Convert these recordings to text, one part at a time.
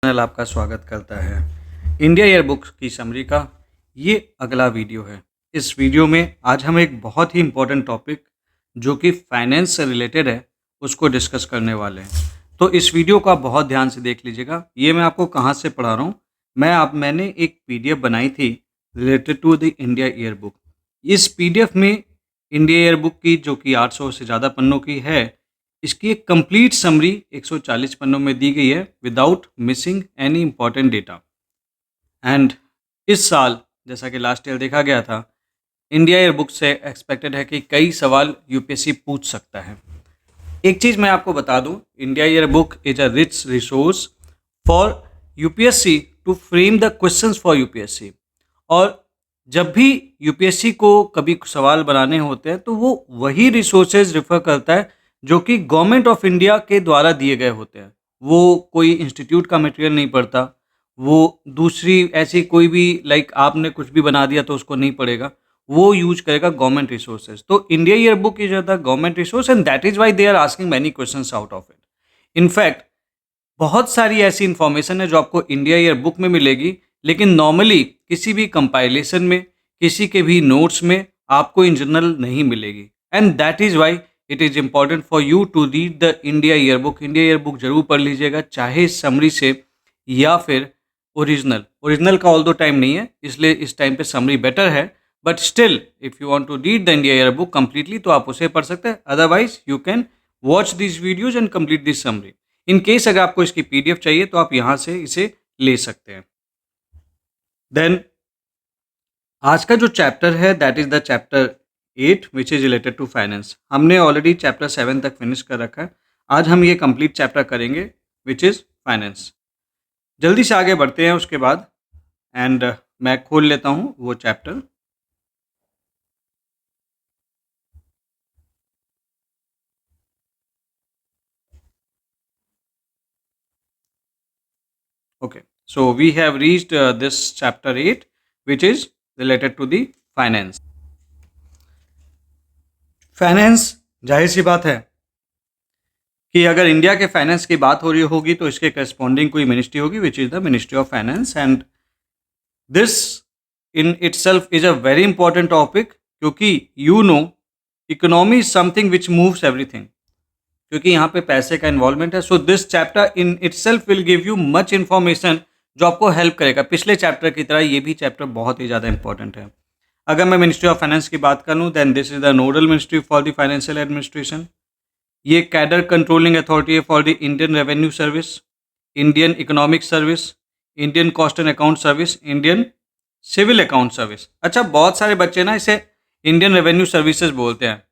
Channel आपका स्वागत करता है। इंडिया ईयर बुक की समरी का ये अगला वीडियो है। इस वीडियो में आज हम एक बहुत ही इम्पोर्टेंट टॉपिक जो कि फाइनेंस से रिलेटेड है उसको डिस्कस करने वाले हैं। तो इस वीडियो को आप बहुत ध्यान से देख लीजिएगा। ये मैं आपको कहाँ से पढ़ा रहा हूँ, मैंने एक पीडीएफ बनाई थी related to the India year book. इस पीडीएफ में इंडिया ईयर बुक की जो कि 800 से ज़्यादा पन्नों की है, इसकी एक कंप्लीट समरी 140 पन्नों में दी गई है without missing any important data. And इस साल जैसा कि लास्ट ईयर देखा गया था, इंडिया ईयर बुक से एक्सपेक्टेड है कि कई सवाल यूपीएससी पूछ सकता है। एक चीज़ मैं आपको बता दूं, India year book is a rich resource for UPSC to frame the questions for UPSC. और जब भी यूपीएससी को कभी सवाल बनाने होते हैं तो वो वही रिसोर्सेज रेफर करता है जो कि गवर्नमेंट ऑफ इंडिया के द्वारा दिए गए होते हैं। वो कोई इंस्टीट्यूट का मटेरियल नहीं पढ़ता, वो दूसरी ऐसी कोई भी आपने कुछ भी बना दिया तो उसको नहीं पढ़ेगा, वो यूज करेगा गवर्नमेंट रिसोर्सेज। तो India year book is the government resource and that is why they are asking many questions out of it. In fact बहुत सारी ऐसी इन्फॉर्मेशन है जो आपको इंडिया ईयर बुक में मिलेगी, लेकिन नॉर्मली किसी भी कंपाइलेशन में, किसी के भी नोट्स में आपको इन जनरल नहीं मिलेगी। And that is why it is important for you to read the India year book. India year book जरूर पढ़ लीजिएगा, चाहे समरी से या फिर ओरिजिनल का ऑल दो टाइम नहीं है, इसलिए इस टाइम पे समरी बेटर है। But still if you want to read the India year book completely तो आप उसे पढ़ सकते हैं। Otherwise you can watch this videos and complete this summary. In case अगर आपको इसकी पीडीएफ चाहिए तो आप यहाँ से इसे ले सकते हैं। देन आज का जो चैप्टर है that is the chapter 8 which is related to finance. हमने ऑलरेडी चैप्टर 7 तक फिनिश कर रखा है। आज हम ये कंप्लीट चैप्टर करेंगे विच इज फाइनेंस। जल्दी से आगे बढ़ते हैं उसके बाद। एंड मैं खोल लेता हूँ वो chapter. Okay, so we have reached this chapter 8 which is related to the finance. Finance, जाहिर सी बात है कि अगर इंडिया के फाइनेंस की बात हो रही होगी तो इसके करस्पॉन्डिंग कोई मिनिस्ट्री होगी which is the ministry of finance. And this in itself is a very important topic, क्योंकि you know economy is something which moves everything, क्योंकि यहाँ पे पैसे का इन्वॉल्वमेंट है। So this chapter in itself will give you much information जो आपको help करेगा। पिछले चैप्टर की तरह ये भी चैप्टर बहुत ही ज़्यादा इंपॉर्टेंट है। अगर मैं मिनिस्ट्री ऑफ फाइनेंस की बात करूँ then this is the nodal ministry for the financial administration. ये कैडर कंट्रोलिंग अथॉरिटी है for the Indian revenue service, Indian economic service, Indian cost and account service, Indian civil account service. अच्छा, बहुत सारे बच्चे ना इसे इंडियन रेवेन्यू सर्विसेज बोलते हैं,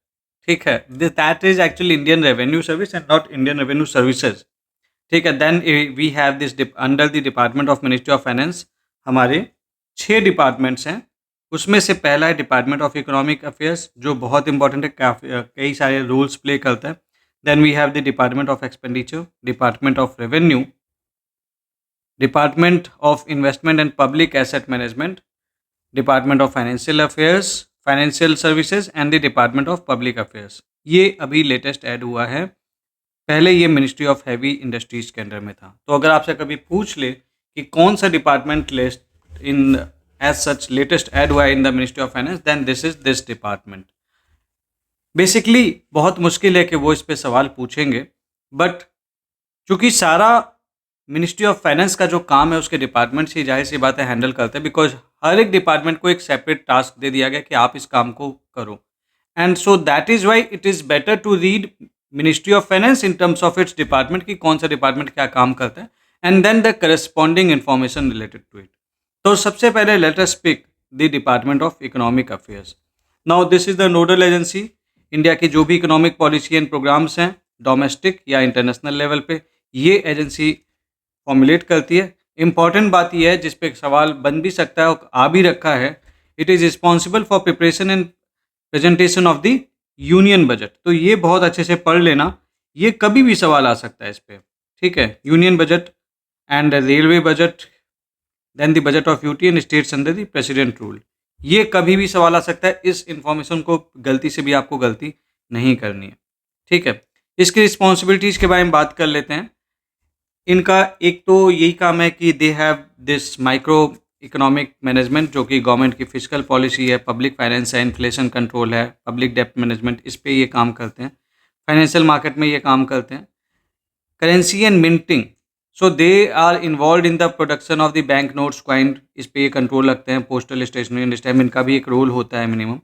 ठीक है, that is actually Indian revenue service and not Indian revenue services, ठीक है। Then we have this under the department of ministry of finance हमारे 6 डिपार्टमेंट्स हैं। उसमें से पहला है डिपार्टमेंट ऑफ इकोनॉमिक अफेयर्स जो बहुत इंपॉर्टेंट है, कई सारे रोल्स प्ले करता है। Then we have the department of expenditure, department of revenue, department of investment and public asset management, department of financial affairs, financial services and the department of public affairs. ये अभी latest add हुआ है, पहले ये ministry of heavy industries के under में था। तो अगर आपसे कभी पूछ ले कि कौन सा department list in as such latest add हुआ है in the ministry of finance, then this is this department. Basically बहुत मुश्किल है कि वो इस पे सवाल पूछेंगे, बट चूंकि सारा मिनिस्ट्री ऑफ फाइनेंस का जो काम है उसके डिपार्टमेंट से जाहिर सी बात है हैंडल करते हैं, बिकॉज हर एक डिपार्टमेंट को एक सेपरेट टास्क दे दिया गया कि आप इस काम को करो। And so that is why it is better to read ministry of finance in terms of its department कि कौन सा डिपार्टमेंट क्या काम करता है, and then the corresponding information related to it. तो सबसे पहले let us pick the department of economic affairs. Now this is the nodal agency. India की जो भी इकोनॉमिक पॉलिसी एंड प्रोग्राम्स हैं डोमेस्टिक या इंटरनेशनल लेवल पे, ये एजेंसी फॉर्मुलेट करती है। इंपॉर्टेंट बात यह है जिस पे सवाल बन भी सकता है और आ भी रखा है, it is responsible for preparation and presentation of the union budget. तो ये बहुत अच्छे से पढ़ लेना, ये कभी भी सवाल आ सकता है इस पर, ठीक है। Union budget and railway budget, then the budget of UT and states under the president rule, ये कभी भी सवाल आ सकता है। इस इंफॉर्मेशन को गलती से भी आपको गलती नहीं करनी है, ठीक है। इसकी रिस्पॉन्सिबिलिटीज़ के बारे में बात कर लेते हैं। इनका एक तो यही काम है कि they have this micro economic management, जो कि गवर्नमेंट की फिजिकल पॉलिसी है, पब्लिक फाइनेंस है, इन्फ्लेशन कंट्रोल है, पब्लिक डेप्ट मैनेजमेंट, इस पे ये काम करते हैं। फाइनेंशियल मार्केट में ये काम करते हैं। Currency and minting, so they are involve in the production of the bank notes, coin, इस पे ये कंट्रोल रखते हैं। पोस्टल स्टेशनरी एंड स्टैम्प, इनका भी एक रोल होता है मिनिमम।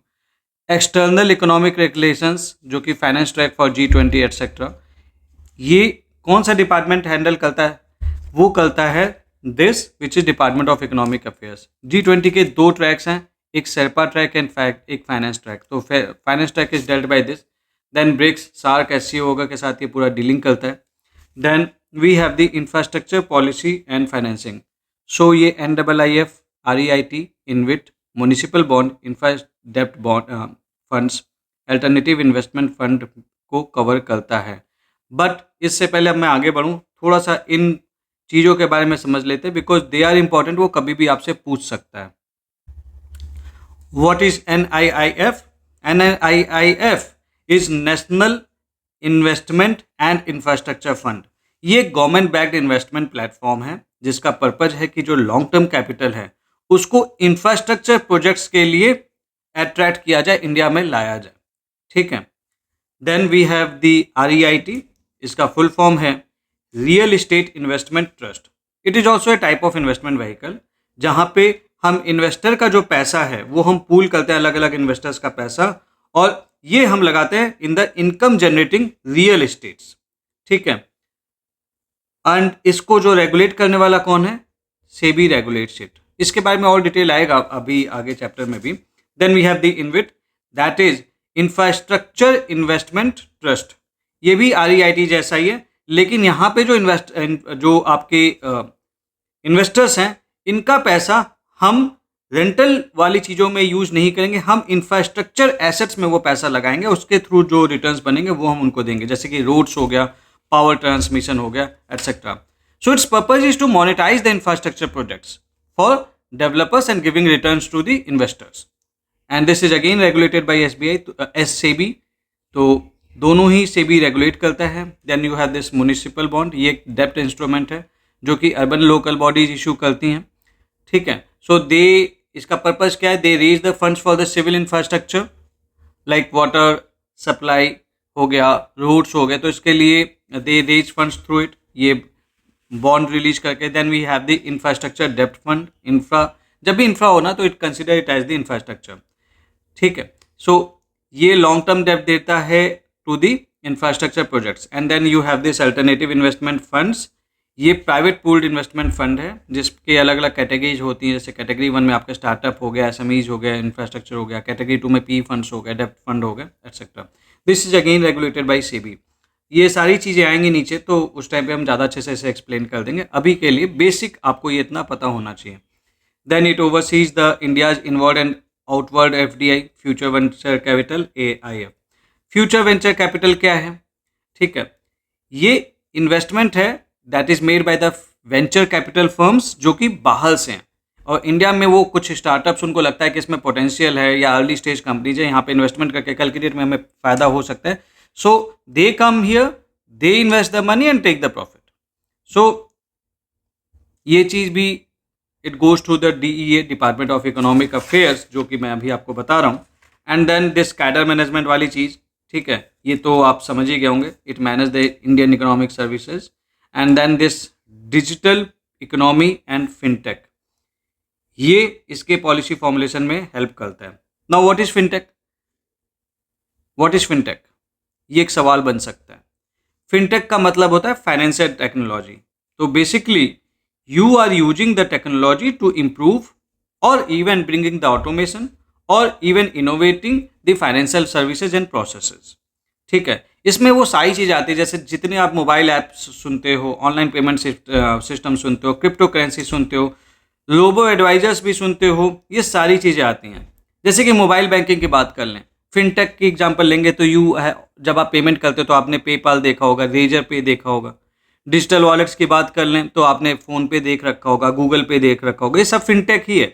एक्सटर्नल इकोनॉमिक रेगुलेशंस, जो कि finance track for G20 etcetera, ये कौन सा डिपार्टमेंट हैंडल करता है? वो करता है this which is department of economic affairs. G20 के दो ट्रैक्स हैं, एक शेरपा ट्रैक एंड फैक्ट, एक फाइनेंस ट्रैक। तो finance track is dealt by this. Then BRICS, SAARC, SCO होगा के साथ ये पूरा डीलिंग करता है। Then we have the infrastructure policy and financing, so ये NIIF, REIT, InvIT, municipal bond, infra डेप्ट bond funds, alternative investment fund को कवर करता है। बट इससे पहले अब मैं आगे बढ़ूँ, थोड़ा सा इन चीज़ों के बारे में समझ लेते हैं, बिकॉज दे आर इंपॉर्टेंट, वो कभी भी आपसे पूछ सकता है। What is NIIF? NIIF is national investment and infrastructure fund. ये गवर्नमेंट बैक्ड इन्वेस्टमेंट प्लेटफॉर्म है, जिसका पर्पज है कि जो लॉन्ग टर्म कैपिटल है उसको इंफ्रास्ट्रक्चर प्रोजेक्ट्स के लिए अट्रैक्ट किया जाए, इंडिया में लाया जाए। ठीक है। Then we have the REIT, इसका फुल फॉर्म है real estate investment trust. It is also a type of investment vehicle, जहाँ पे हम इन्वेस्टर का जो पैसा है वो हम पूल करते हैं, अलग अलग इन्वेस्टर्स का पैसा, और ये हम लगाते हैं in the income generating real estates. ठीक है। एंड इसको जो रेगुलेट करने वाला कौन है? SEBI regulates it. इसके बारे में और डिटेल आएगा अभी आगे चैप्टर में भी। Then we have the InvIT, that is infrastructure investment trust. ये भी REIT जैसा ही है, लेकिन यहाँ पे जो आपके इन्वेस्टर्स हैं, इनका पैसा हम रेंटल वाली चीज़ों में यूज नहीं करेंगे, हम इंफ्रास्ट्रक्चर एसेट्स में वो पैसा लगाएंगे, उसके थ्रू जो रिटर्न्स बनेंगे वो हम उनको देंगे, जैसे कि रोड्स हो गया, पावर ट्रांसमिशन हो गया, etcetera. So its purpose is to monetize the infrastructure projects for developers and giving returns to the investors. And this is again regulated by SEBI, तो दोनों ही SEBI रेगुलेट करता है। Then you have this municipal bond, ये एक डेप्ट instrument है जो कि अर्बन लोकल बॉडीज इशू करती हैं। ठीक है। सो दे, इसका पर्पज क्या है? They raise the funds for the civil infrastructure like water supply हो गया, रोड्स हो गए, तो इसके लिए they raise funds through it, ये बॉन्ड रिलीज करके। Then we have the infrastructure डेप्ट फंड, इंफ्रा, जब भी इंफ्रा होना तो it consider it as the infrastructure. ठीक है। सो ये लॉन्ग टर्म डेप्ट देता है to the infrastructure projects. And then you have this alternative investment funds, ये प्राइवेट पूल्ड इन्वेस्टमेंट फंड है, जिसके अलग अलग कैटेगरीज होती हैं। जैसे कैटेगरी 1 में आपका स्टार्टअप हो गया, SMEs हो गया, इंफ्रास्ट्रक्चर हो गया। कैटेगरी 2 में PE फंड्स हो गए, डेप्ट फंड हो गए, etcetera. This is again regulated by SEBI। ये सारी चीज़ें आएंगी नीचे, तो उस टाइम पे हम ज़्यादा अच्छे से इसे एक्सप्लेन कर देंगे। अभी के लिए बेसिक आपको ये इतना पता होना चाहिए। Then it oversees the India's inward and outward FDI, future venture capital, AIF। Future venture capital क्या है? ठीक है, ये इन्वेस्टमेंट है that is made by the venture capital firms, जो कि बाहर से हैं, और इंडिया में वो कुछ स्टार्टअप्स उनको लगता है कि इसमें पोटेंशियल है, या अर्ली स्टेज कंपनीज है, यहाँ पे इन्वेस्टमेंट करके कल की डेट में हमें फ़ायदा हो सकता है। So they come here, they invest the money and take the profit. So ये चीज़ भी it goes to the DEA, department of economic affairs, जो कि मैं अभी आपको बता रहा हूँ। And then this cadre management वाली चीज़, ठीक है, ये तो आप समझ ही गए होंगे। It manage the Indian economic services. And then this digital economy and fintech, ये इसके पॉलिसी फॉर्मुलेशन में हेल्प करता है। Now what is fintech? What is fintech, ये एक सवाल बन सकता है। फिनटेक का मतलब होता है फाइनेंशियल टेक्नोलॉजी। तो basically you are using the technology to improve और इवन ब्रिंगिंग द ऑटोमेशन और even innovating the financial services and processes. ठीक है, इसमें वो सारी चीज़ आती है, जैसे जितने आप मोबाइल ऐप्स सुनते हो, ऑनलाइन पेमेंट सिस्टम सुनते हो, क्रिप्टो करेंसी सुनते हो, रोबो एडवाइजर्स भी सुनते हो, ये सारी चीज़ें आती हैं। जैसे कि मोबाइल बैंकिंग की बात कर लें, फिनटेक की एग्जांपल लेंगे तो जब आप पेमेंट करते हो तो आपने पेपाल देखा होगा, रेजर पे देखा होगा। डिजिटल वॉलेट्स की बात कर लें तो आपने फ़ोन पे देख रखा होगा, गूगल पे देख रखा होगा, ये सब फिनटेक ही है।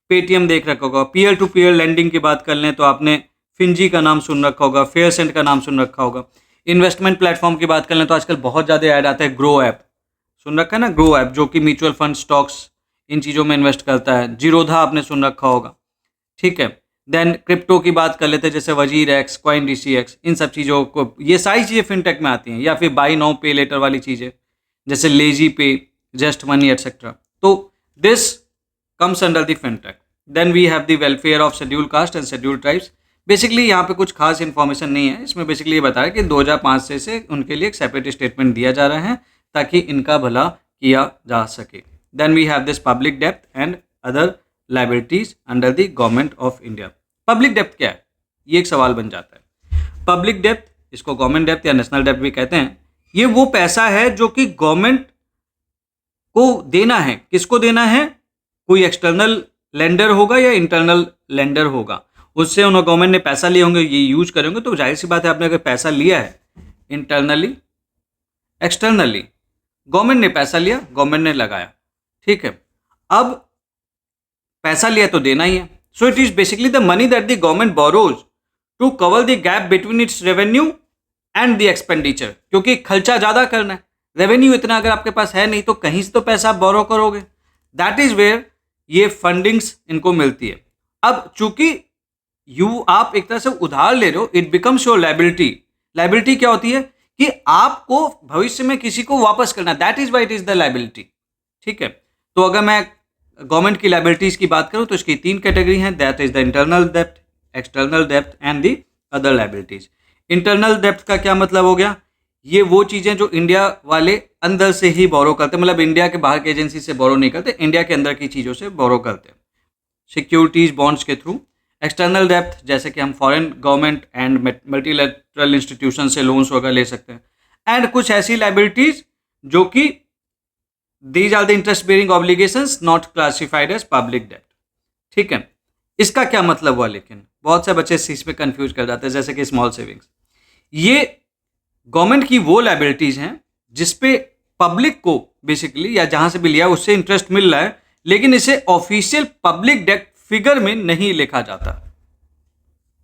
पेटीएम देख रखा होगा। पीयर टू पीयर लैंडिंग की बात कर लें तो आपने फिनजी का नाम सुन रखा होगा, फेयरसेंट का नाम सुन रखा होगा। इन्वेस्टमेंट प्लेटफॉर्म की बात कर लें तो आजकल बहुत ज़्यादा ऐड आता है ग्रो ऐप, सुन रखा है ना, ग्रो ऐप जो कि म्यूचुअल फंड, स्टॉक्स, इन चीज़ों में इन्वेस्ट करता है। जीरोधा आपने सुन रखा होगा, ठीक है। देन क्रिप्टो की बात कर लेते हैं, जैसे वजीर एक्स, कॉइन डीसी एक्स, इन सब चीज़ों को, ये सारी चीज़ें फिनटेक में आती हैं। या फिर बाई नाउ पे लेटर वाली चीज़ें, जैसे LazyPay, just money etcetera. So this comes under the fintech. Then we have the welfare of schedule caste and schedule tribes. Basically यहाँ पे कुछ खास इन्फॉर्मेशन नहीं है, इसमें बेसिकली ये बताया कि 2005 से उनके लिए एक सेपरेट स्टेटमेंट दिया जा रहा है ताकि इनका भला किया जा सके। Then we have this public डेप्थ and other liabilities under the government of India. Public डेप्थ क्या है, ये एक सवाल बन जाता है। पब्लिक डेप्थ, इसको गवर्नमेंट डेप्थ या नेशनल डेप्थ भी कहते हैं, ये वो पैसा है जो कि गवर्नमेंट को देना है। किसको देना है? कोई एक्सटर्नल लेंडर होगा या इंटरनल लेंडर होगा, उससे उन्होंने गवर्नमेंट ने पैसा लिए होंगे, ये यूज करेंगे। तो जाहिर सी बात है, आपने अगर पैसा लिया है इंटरनली, एक्सटर्नली, गवर्नमेंट ने पैसा लिया, गवर्नमेंट ने लगाया, ठीक है। अब पैसा लिया तो देना ही है। So it is basically the money that the government borrows to cover the gap between its revenue and the expenditure. क्योंकि खर्चा ज़्यादा करना है, रेवेन्यू इतना अगर आपके पास है नहीं, तो कहीं से तो पैसा आप बोरो करोगे। दैट इज वेयर ये फंडिंग्स इनको मिलती है। अब चूंकि आप एक तरह से उधार ले रहे हो, it becomes your liability. Liability क्या होती है कि आपको भविष्य में किसी को वापस करना, that is why it is the liability, ठीक है। तो अगर मैं गवर्नमेंट की लायबिलिटीज की बात करूं तो इसकी 3 कैटेगरी हैं, that is the internal depth, external depth and the other liabilities. Internal depth का क्या मतलब हो गया? ये वो चीज़ें जो इंडिया वाले अंदर से ही बोरो करते हैं, मतलब इंडिया के बाहर की एजेंसी से बोरो नहीं करते, इंडिया के अंदर की चीज़ों से बोरो करते हैं, सिक्योरिटीज, बॉन्ड्स के थ्रू। एक्सटर्नल डेप्थ, जैसे कि हम foreign government and multilateral institution से लोन्स वगैरह ले सकते हैं। एंड कुछ ऐसी लायबिलिटीज जो कि these are the interest bearing obligations not classified as public डेप्ट, ठीक है। इसका क्या मतलब हुआ? लेकिन बहुत से बच्चे इस चीज़ पे कंफ्यूज कर जाते हैं, जैसे कि स्मॉल सेविंग्स। ये गवर्नमेंट की वो लायबिलिटीज हैं जिसपे पब्लिक को बेसिकली, या जहां से भी लिया उससे इंटरेस्ट मिल रहा है, लेकिन इसे ऑफिशियल पब्लिक डेप्ट फिगर में नहीं लिखा जाता,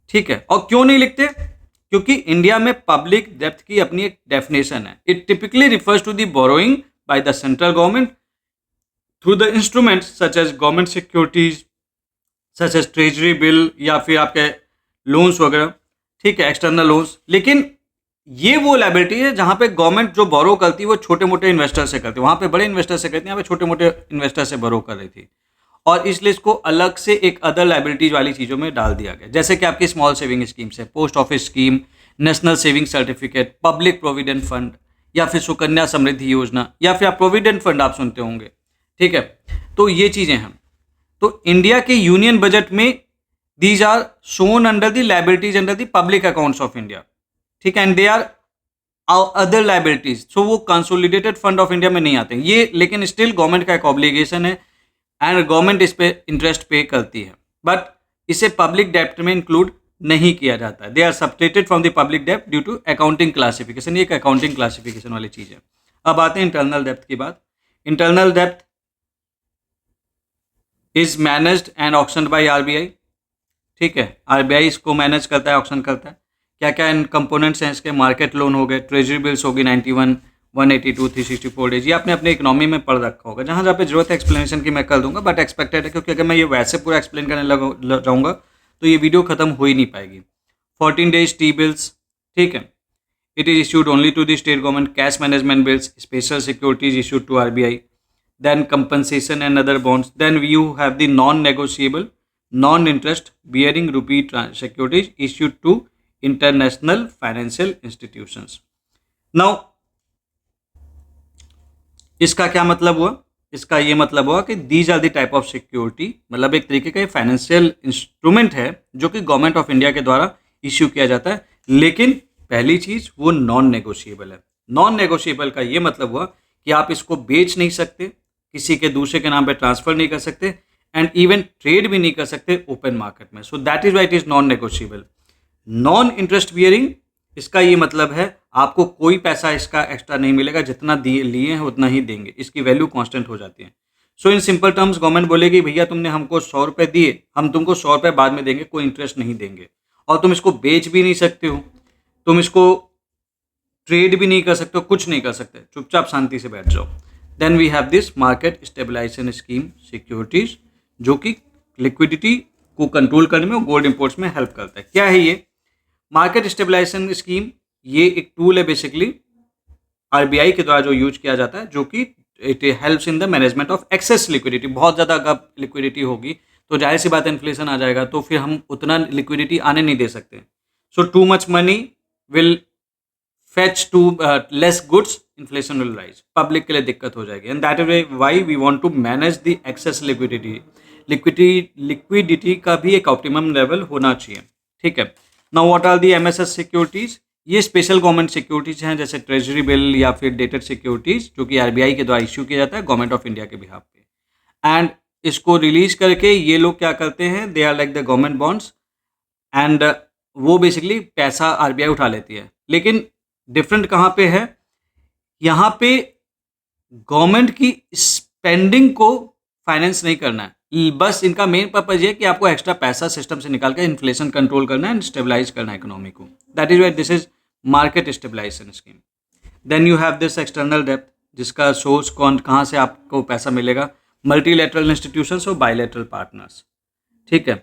ठीक है। और क्यों नहीं लिखते? क्योंकि इंडिया में पब्लिक डेप्थ की अपनी एक डेफिनेशन है। It typically refers to the borrowing by the central government through the instruments such as government securities, such as treasury bill, या फिर आपके लोन्स वगैरह, ठीक है, एक्सटर्नल लोन्स। लेकिन ये वो लायबिलिटी है जहां पे गवर्नमेंट जो बोरो करती है वो छोटे मोटे इन्वेस्टर से करती है। वहां पे बड़े इन्वेस्टर से करती है, यहाँ पे छोटे मोटे इन्वेस्टर से बोरो कर रही थी, और इसलिए इसको अलग से एक अदर लायबिलिटीज वाली चीज़ों में डाल दिया गया। जैसे कि आपकी स्मॉल सेविंग स्कीम्स है, post office scheme, national saving certificate, public provident fund, या फिर सुकन्या समृद्धि योजना, या फिर आप प्रोविडेंट फंड आप सुनते होंगे, ठीक है। तो ये चीज़ें हैं। तो इंडिया के यूनियन बजट में these are shown under the liabilities under the public accounts of India, ठीक है। And they are other liabilities, so वो कंसोलिडेटेड फंड ऑफ इंडिया में नहीं आते ये, लेकिन स्टिल गवर्नमेंट का एक ऑब्लिगेशन है एंड गवर्नमेंट इस पे इंटरेस्ट पे करती है, बट इसे पब्लिक डेप्ट में इंक्लूड नहीं किया जाता है। They are subtracted from the public डेप्ट ड्यू टू अकाउंटिंग क्लासिफिकेशन। ये एक अकाउंटिंग क्लासिफिकेशन वाली चीज़ है। अब आते हैं इंटरनल डेप्थ की बात। Internal depth is managed and auctioned by RBI, ठीक है। आरबीआई इसको मैनेज करता है, ऑक्शन करता है। क्या क्या इन कंपोनेंट्स हैं इसके? मार्केट लोन हो गए, ट्रेजरी बिल्स होगी 91, 182, 364 डेज। ये आपने अपने इकोनॉमी में पढ़ रखा होगा। जहाँ जहाँ पे जरूरत है एक्सप्लेनेशन की मैं कर दूंगा, बट एक्सपेक्टेड है, क्योंकि अगर मैं ये वैसे पूरा एक्सप्लेन करने जाऊँगा तो ये वीडियो खत्म हो ही नहीं पाएगी। 14 डेज टी बिल्स, ठीक है। It is issued only to the state government. Cash management bills, special securities issued to RBI. Then compensation and other bonds. Then you have the non negotiable, non interest bearing rupee securities issued to international financial institutions. Now इसका क्या मतलब हुआ? इसका ये मतलब हुआ कि these are the type of security, मतलब एक तरीके का फाइनेंशियल इंस्ट्रूमेंट है जो कि गवर्नमेंट ऑफ इंडिया के द्वारा इश्यू किया जाता है। लेकिन पहली चीज वो नॉन नेगोशिएबल है। नॉन नेगोशिएबल का ये मतलब हुआ कि आप इसको बेच नहीं सकते, किसी के दूसरे के नाम पे ट्रांसफर नहीं कर सकते, एंड इवन ट्रेड भी नहीं कर सकते ओपन मार्केट में। सो that is why it is non negotiable. Non interest bearing, इसका ये मतलब है आपको कोई पैसा इसका एक्स्ट्रा नहीं मिलेगा, जितना लिए हैं उतना ही देंगे, इसकी वैल्यू कांस्टेंट हो जाती है। सो इन सिंपल टर्म्स गवर्नमेंट बोलेगी भैया तुमने हमको 100 रुपये दिए, हम तुमको 100 रुपये बाद में देंगे, कोई इंटरेस्ट नहीं देंगे, और तुम इसको बेच भी नहीं सकते हो, तुम इसको ट्रेड भी नहीं कर सकते हो, कुछ नहीं कर सकते, चुपचाप शांति से बैठ जाओ। Then we have this market stabilization scheme securities, जो कि लिक्विडिटी को कंट्रोल करने में और गोल्ड इंपोर्ट्स में हेल्प करता है। क्या है ये मार्केट स्टेबलाइजेशन स्कीम? ये एक टूल है बेसिकली आरबीआई के द्वारा जो यूज किया जाता है, जो कि it helps in the management of access liquidity. बहुत ज़्यादा अगर लिक्विडिटी होगी तो जाहिर सी बात है इन्फ्लेशन आ जाएगा, तो फिर हम उतना लिक्विडिटी आने नहीं दे सकते। So too much money will fetch too less goods, inflation will rise, public के लिए दिक्कत हो जाएगी। And that is why we want to manage the excess liquidity. Liquidity का भी एक ऑप्टिमम लेवल होना चाहिए, ठीक है। Now what are the MSS securities? ये स्पेशल गवर्नमेंट सिक्योरिटीज हैं, जैसे ट्रेजरी बिल या फिर डेटेड सिक्योरिटीज, जो कि आरबीआई के द्वारा इश्यू किया जाता है गवर्नमेंट ऑफ इंडिया के बिहाफ पे। एंड इसको रिलीज करके ये लोग क्या करते हैं, they are like the government bonds, एंड वो बेसिकली पैसा आरबीआई उठा लेती है। लेकिन डिफरेंट कहाँ पे है, यहाँ पे गवर्नमेंट की स्पेंडिंग को फाइनेंस नहीं करना है, बस इनका मेन पर्पज ये है कि आपको एक्स्ट्रा पैसा सिस्टम से निकाल के इन्फ्लेशन कंट्रोल करना है एंड स्टेबलाइज करना है इकोनॉमी को। That is why this is market stabilization scheme. Then you have this external डेप्थ, जिसका सोर्स कहाँ से आपको पैसा मिलेगा, मल्टीलेटरल इंस्टीट्यूशंस और बायलेटरल पार्टनर्स, ठीक है।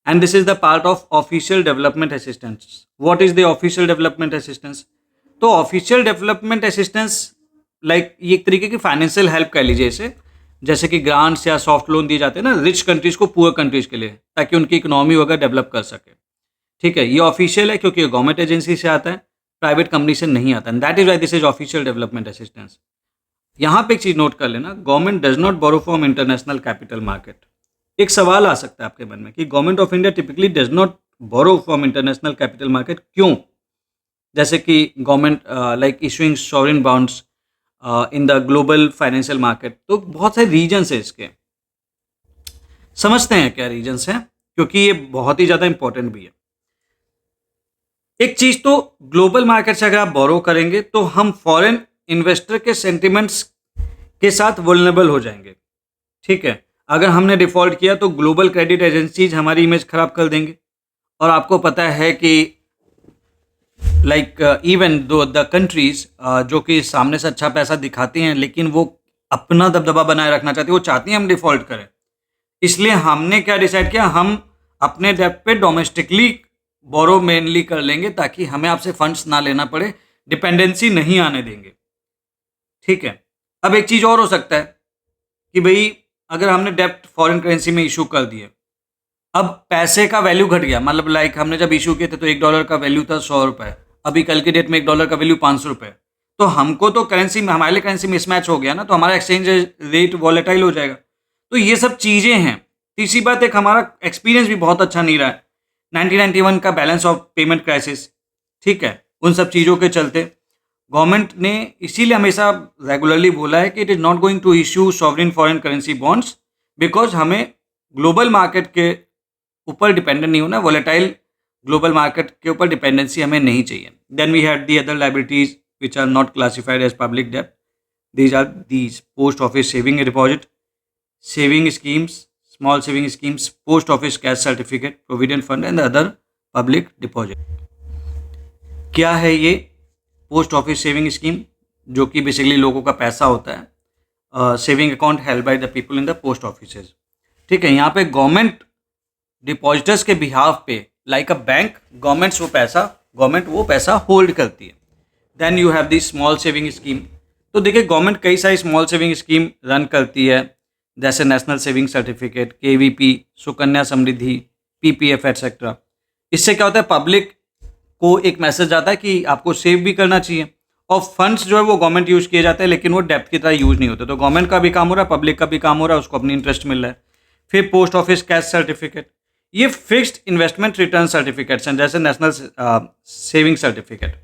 And this is the part of official development assistance. What is the official development assistance? तो ऑफिशियल डेवलपमेंट असिस्टेंस लाइक ये एक तरीके की फाइनेंशियल हेल्प कह लीजिए इसे, जैसे कि ग्रांट्स या सॉफ्ट लोन दिए जाते हैं ना रिच कंट्रीज को पुअर कंट्रीज के लिए, ताकि उनकी इकोनॉमी वगैरह डेवलप कर सके, ठीक है। ये ऑफिशियल है क्योंकि गवर्नमेंट एजेंसी से आता है, प्राइवेट कंपनी से नहीं आता है। That is why this is official development assistance. यहाँ पे एक चीज नोट कर लेना, government does not borrow from international capital market. एक सवाल आ सकता है आपके मन में कि government of India typically does not borrow from international capital market, क्यों? जैसे कि government like issuing sovereign bonds in the global financial market. तो बहुत सारे रीजन्स है इसके, समझते हैं क्या रीजन्स हैं, क्योंकि ये बहुत ही ज़्यादा इंपॉर्टेंट भी है। एक चीज़ तो ग्लोबल मार्केट से अगर आप बोरो करेंगे तो हम फॉरेन इन्वेस्टर के सेंटिमेंट्स के साथ वल्नरेबल हो जाएंगे, ठीक है। अगर हमने डिफॉल्ट किया तो ग्लोबल क्रेडिट एजेंसीज हमारी इमेज खराब कर देंगे, और आपको पता है कि like even though the countries जो कि सामने से अच्छा पैसा दिखाती हैं, लेकिन वो अपना दबदबा बनाए रखना चाहती है, वो चाहती हैं हम डिफॉल्ट करें। इसलिए हमने क्या डिसाइड किया, हम अपने डेब्ट पे डोमेस्टिकली बोरो मेनली कर लेंगे, ताकि हमें आपसे फंड्स ना लेना पड़े, डिपेंडेंसी नहीं आने देंगे, ठीक है। अब एक चीज़ और हो सकता है कि भाई अगर हमने डेब्ट फॉरेन करेंसी में इशू कर दिए, अब पैसे का वैल्यू घट गया, मतलब लाइक हमने जब इशू किए थे तो $1 का वैल्यू था 100 रुपये, अभी कल के डेट में $1 का वैल्यू 500 रुपये, तो हमको तो करेंसी में हमारे लिए करेंसी मिसमैच हो गया ना, तो हमारा एक्सचेंज रेट वॉलेटाइल हो जाएगा। तो ये सब चीज़ें हैं। तीसरी बात, एक हमारा एक्सपीरियंस भी बहुत अच्छा नहीं रहा है, 1991 का बैलेंस ऑफ पेमेंट क्राइसिस, ठीक है। उन सब चीज़ों के चलते गवर्नमेंट ने इसीलिए हमेशा रेगुलरली बोला है कि it is not going to issue sovereign foreign currency bonds, because हमें ग्लोबल मार्केट के ऊपर डिपेंडेंट नहीं होना, वोलेटाइल ग्लोबल मार्केट के ऊपर डिपेंडेंसी हमें नहीं चाहिए। Then we had the other liabilities which are not classified as public डेब्ट। These are these post office saving deposit, saving schemes, small saving schemes, post office cash certificate, provident fund and other public deposit. क्या है ये post office saving scheme? जो कि basically लोगों का पैसा होता है, saving account held by the people in the post offices, ठीक है। यहाँ पे गवर्नमेंट डिपॉजिटर्स के बिहाफ पे लाइक अ बैंक, गवर्नमेंट वो पैसा होल्ड करती है। Then you have the small saving scheme. तो देखिए गवर्नमेंट कई सारी स्मॉल सेविंग स्कीम रन करती है, जैसे national saving certificate, KVP, Sukanya Samriddhi, PPF etcetera. इससे क्या होता है, पब्लिक को एक मैसेज आता है कि आपको सेव भी करना चाहिए, और फंड्स जो है वो गवर्नमेंट यूज़ किए जाते हैं, लेकिन वो डेप्थ की तरह यूज़ नहीं होते। तो गवर्नमेंट का भी काम हो रहा है, पब्लिक का भी काम हो रहा है, उसको अपनी इंटरेस्ट मिल रहा है। फिर पोस्ट ऑफिस कैश सर्टिफिकेट, ये फिक्स्ड इन्वेस्टमेंट रिटर्न सर्टिफिकेट्स हैं, जैसे नेशनल सेविंग सर्टिफिकेट,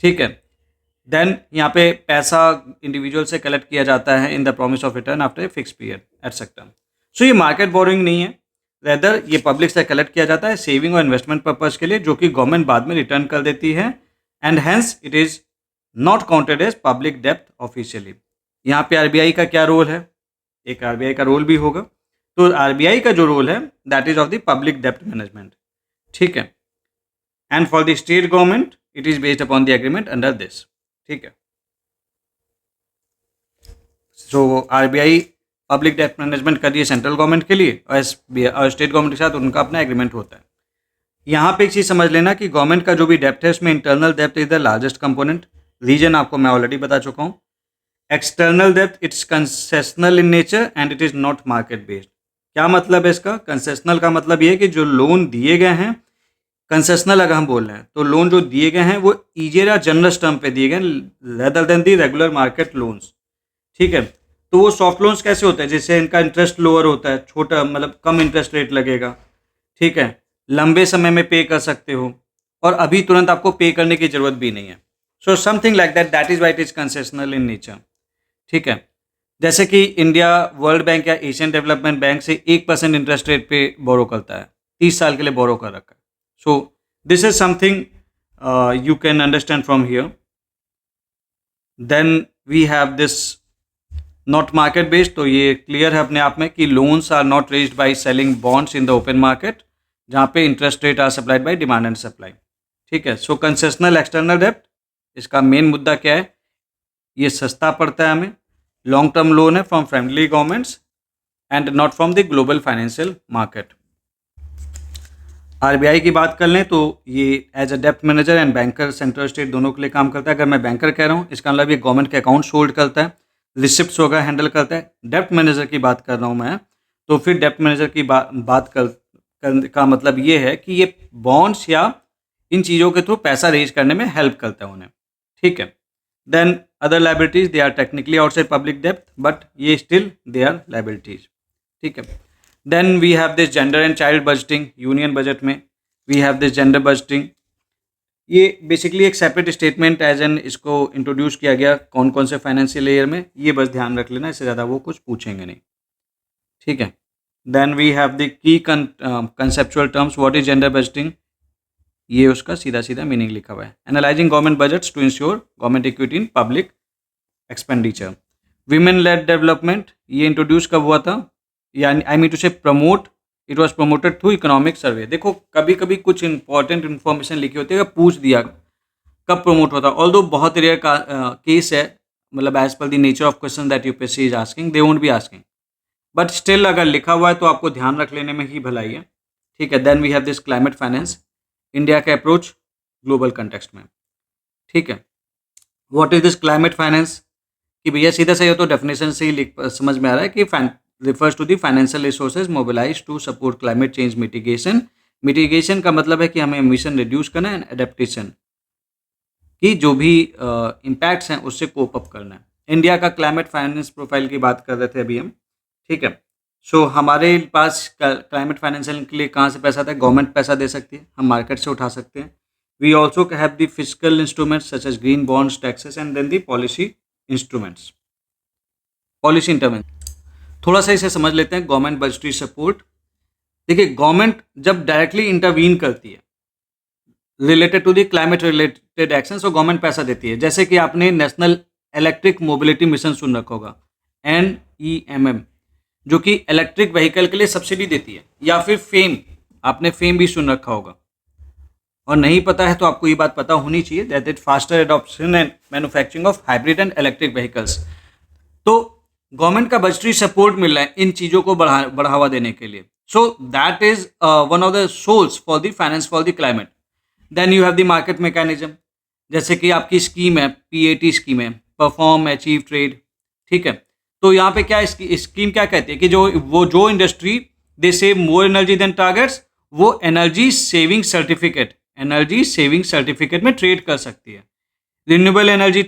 ठीक है। देन यहाँ पे पैसा इंडिविजुअल से कलेक्ट किया जाता है in the promise of return after a fix period etcetera. So ये मार्केट बोरोइंग नहीं है, रेदर ये पब्लिक से कलेक्ट किया जाता है सेविंग और इन्वेस्टमेंट पर्पज के लिए, जो कि गवर्नमेंट बाद में रिटर्न कर देती है, and hence it is not counted as public डेप्थ ऑफिशियली। यहाँ पे आरबीआई का क्या रोल है, एक आरबीआई का रोल भी होगा। तो आरबीआई का जो रोल है that is of the public डेप्ट मैनेजमेंट, ठीक है। And for the state government it is based upon the agreement under this, ठीक है। So RBI public debt management कर रही है सेंट्रल गवर्नमेंट के लिए, और और स्टेट गवर्नमेंट के साथ उनका अपना एग्रीमेंट होता है। यहाँ पे एक चीज़ समझ लेना कि गवर्नमेंट का जो भी डेप्ट है उसमें इंटरनल डेप्ट is the largest component. Reason आपको मैं ऑलरेडी बता चुका हूँ। एक्सटर्नल डेप्ट it's concessional in nature and it is not market based. क्या मतलब है इसका? कंसेशनल का मतलब ये है कि जो लोन दिए गए हैं, कंसेशनल अगर हम बोल रहे हैं तो लोन जो दिए गए हैं वो ईजियर या जनरस टर्म पे दिए गए rather than the regular market loans. ठीक है, तो वो सॉफ्ट लोन्स कैसे होते हैं? जिससे इनका इंटरेस्ट लोअर होता है, छोटा मतलब कम इंटरेस्ट रेट लगेगा। ठीक है, लंबे समय में पे कर सकते हो और अभी तुरंत आपको पे करने की जरूरत भी नहीं है। So something like that, that is why it is concessional in nature. ठीक है, जैसे कि इंडिया वर्ल्ड बैंक या एशियन डेवलपमेंट बैंक से 1% इंटरेस्ट रेट पे बोरो करता है, 30 साल के लिए बोरो कर रखा है। So this is something you can understand from here. Then we have this not market based, तो ये क्लियर है अपने आप में कि loans are not raised by selling bonds in the open market, जहाँ पे interest rate are supplied by demand and supply. ठीक है, सो कंसेशनल एक्सटर्नल डेप्ट, इसका मेन मुद्दा क्या है? ये सस्ता पड़ता है हमें, लॉन्ग टर्म लोन है from friendly governments and not from the global financial market. RBI की बात कर लें तो ये एज अ डेप्ट manager and banker central state दोनों के लिए काम करता है। अगर मैं बैंकर कह रहा हूँ इसका मतलब ये गवर्नमेंट के अकाउंट्स होल्ड करता है, रिसिप्ट्स वगैरह हैंडल करता है। डेप्ट मैनेजर की बात कर रहा हूँ मैं, तो फिर डेप्ट मैनेजर की बात का मतलब ये है कि ये बॉन्ड्स या इन चीज़ों के थ्रू पैसा रेज करने में हेल्प करता है उन्हें। ठीक है, then other liabilities they are technically outside public डेप्ट बट ये स्टिल दे आर लाइबिलिटीज। ठीक है, then we have this gender and child budgeting. Union budget में we have this gender budgeting. ये बेसिकली एक सेपरेट स्टेटमेंट एज एन इसको introduce किया गया कौन कौन से फाइनेंशियल ईयर में, ये बस ध्यान रख लेना, इससे ज़्यादा वो कुछ पूछेंगे नहीं। ठीक है, then we have the key conceptual terms. What is gender budgeting? ये उसका सीधा सीधा मीनिंग लिखा हुआ है। Analysing government budgets to ensure government equity in public expenditure. Women led development, ये इंट्रोड्यूस कब हुआ था? यानी I mean to say promote, it was promoted through economic survey. देखो कभी कभी कुछ इंपॉर्टेंट इन्फॉर्मेशन लिखी होती है, पूछ दिया कब प्रमोट होता, ऑल्दो बहुत रेयर का केस है, मतलब as per the nature of question that UPSC is asking they won't be asking, but still अगर लिखा हुआ है तो आपको ध्यान रख लेने में ही भलाई है। ठीक है, then we have this climate finance, India का अप्रोच ग्लोबल कंटेक्स्ट में। ठीक है, what is this climate finance? कि भैया सीधा सही हो तो डेफिनेशन से ही समझ में आ रहा है कि refers to the financial resources mobilized to support climate change mitigation। mitigation का मतलब है कि हमें emission reduce करना है, adaptation कि जो भी impacts हैं उससे कोप अप करना है। इंडिया का क्लाइमेट फाइनेंस प्रोफाइल की बात कर रहे थे अभी हम। ठीक है, सो हमारे पास क्लाइमेट फाइनेंशियल के लिए कहाँ से पैसा आता है? गवर्नमेंट पैसा दे सकती है, हम मार्केट से उठा सकते हैं। We also have the physical instruments such as green bonds, taxes and then the policy instruments, policy intervention. थोड़ा सा इसे समझ लेते हैं, गवर्नमेंट बजटरी सपोर्ट। देखिए गवर्नमेंट जब डायरेक्टली इंटरवीन करती है related to the climate related action, तो गवर्नमेंट पैसा देती है। जैसे कि आपने नेशनल इलेक्ट्रिक मोबिलिटी मिशन सुन रखा होगा, NEMM, जो कि इलेक्ट्रिक व्हीकल के लिए सब्सिडी देती है, या फिर फेम, आपने फेम भी सुन रखा होगा, और नहीं पता है तो आपको ये बात पता होनी चाहिए, that is faster adoption and manufacturing of hybrid and electric vehicles. तो गवर्नमेंट का बजटरी सपोर्ट मिल रहा है इन चीज़ों को बढ़ावा देने के लिए। So that is one of the source for the finance for the climate. Then you have the market mechanism, जैसे कि आपकी स्कीम है, PAT स्कीम है, परफॉर्म अचीव ट्रेड। ठीक है, तो यहाँ पे क्या स्कीम क्या कहती है कि जो industry they save more energy than targets, वो एनर्जी सेविंग सर्टिफिकेट में ट्रेड कर सकती है। रिन्यूएबल एनर्जी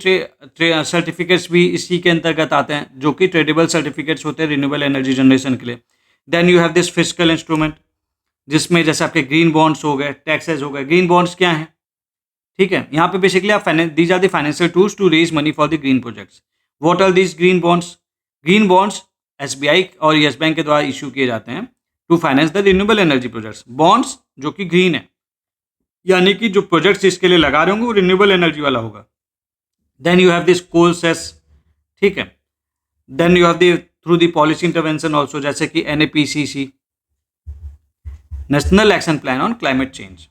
सर्टिफिकेट्स भी इसी के अंतर्गत आते हैं, जो कि ट्रेडेबल सर्टिफिकेट्स होते हैं रिन्यूएबल एनर्जी जनरेशन के लिए। Then you have this physical instrument, जिसमें जैसे आपके ग्रीन बॉन्ड्स हो गए, टैक्सेस हो गए। ग्रीन बॉन्ड्स क्या हैं? ठीक है, यहाँ पे बेसिकली आप these are the financial tools to raise money for the green projects. What are these green bonds? Green bonds SBI और येस बैंक के द्वारा इशू किए जाते हैं to finance the renewable energy projects. Bonds जो कि green है, यानी कि जो प्रोजेक्ट्स इसके लिए लगा रहे होंगे वो रिन्यूएबल एनर्जी वाला होगा। Then you have this coal cess. ठीक है, then you have the through the policy intervention also, जैसे कि NAPCC, national action plan on climate change.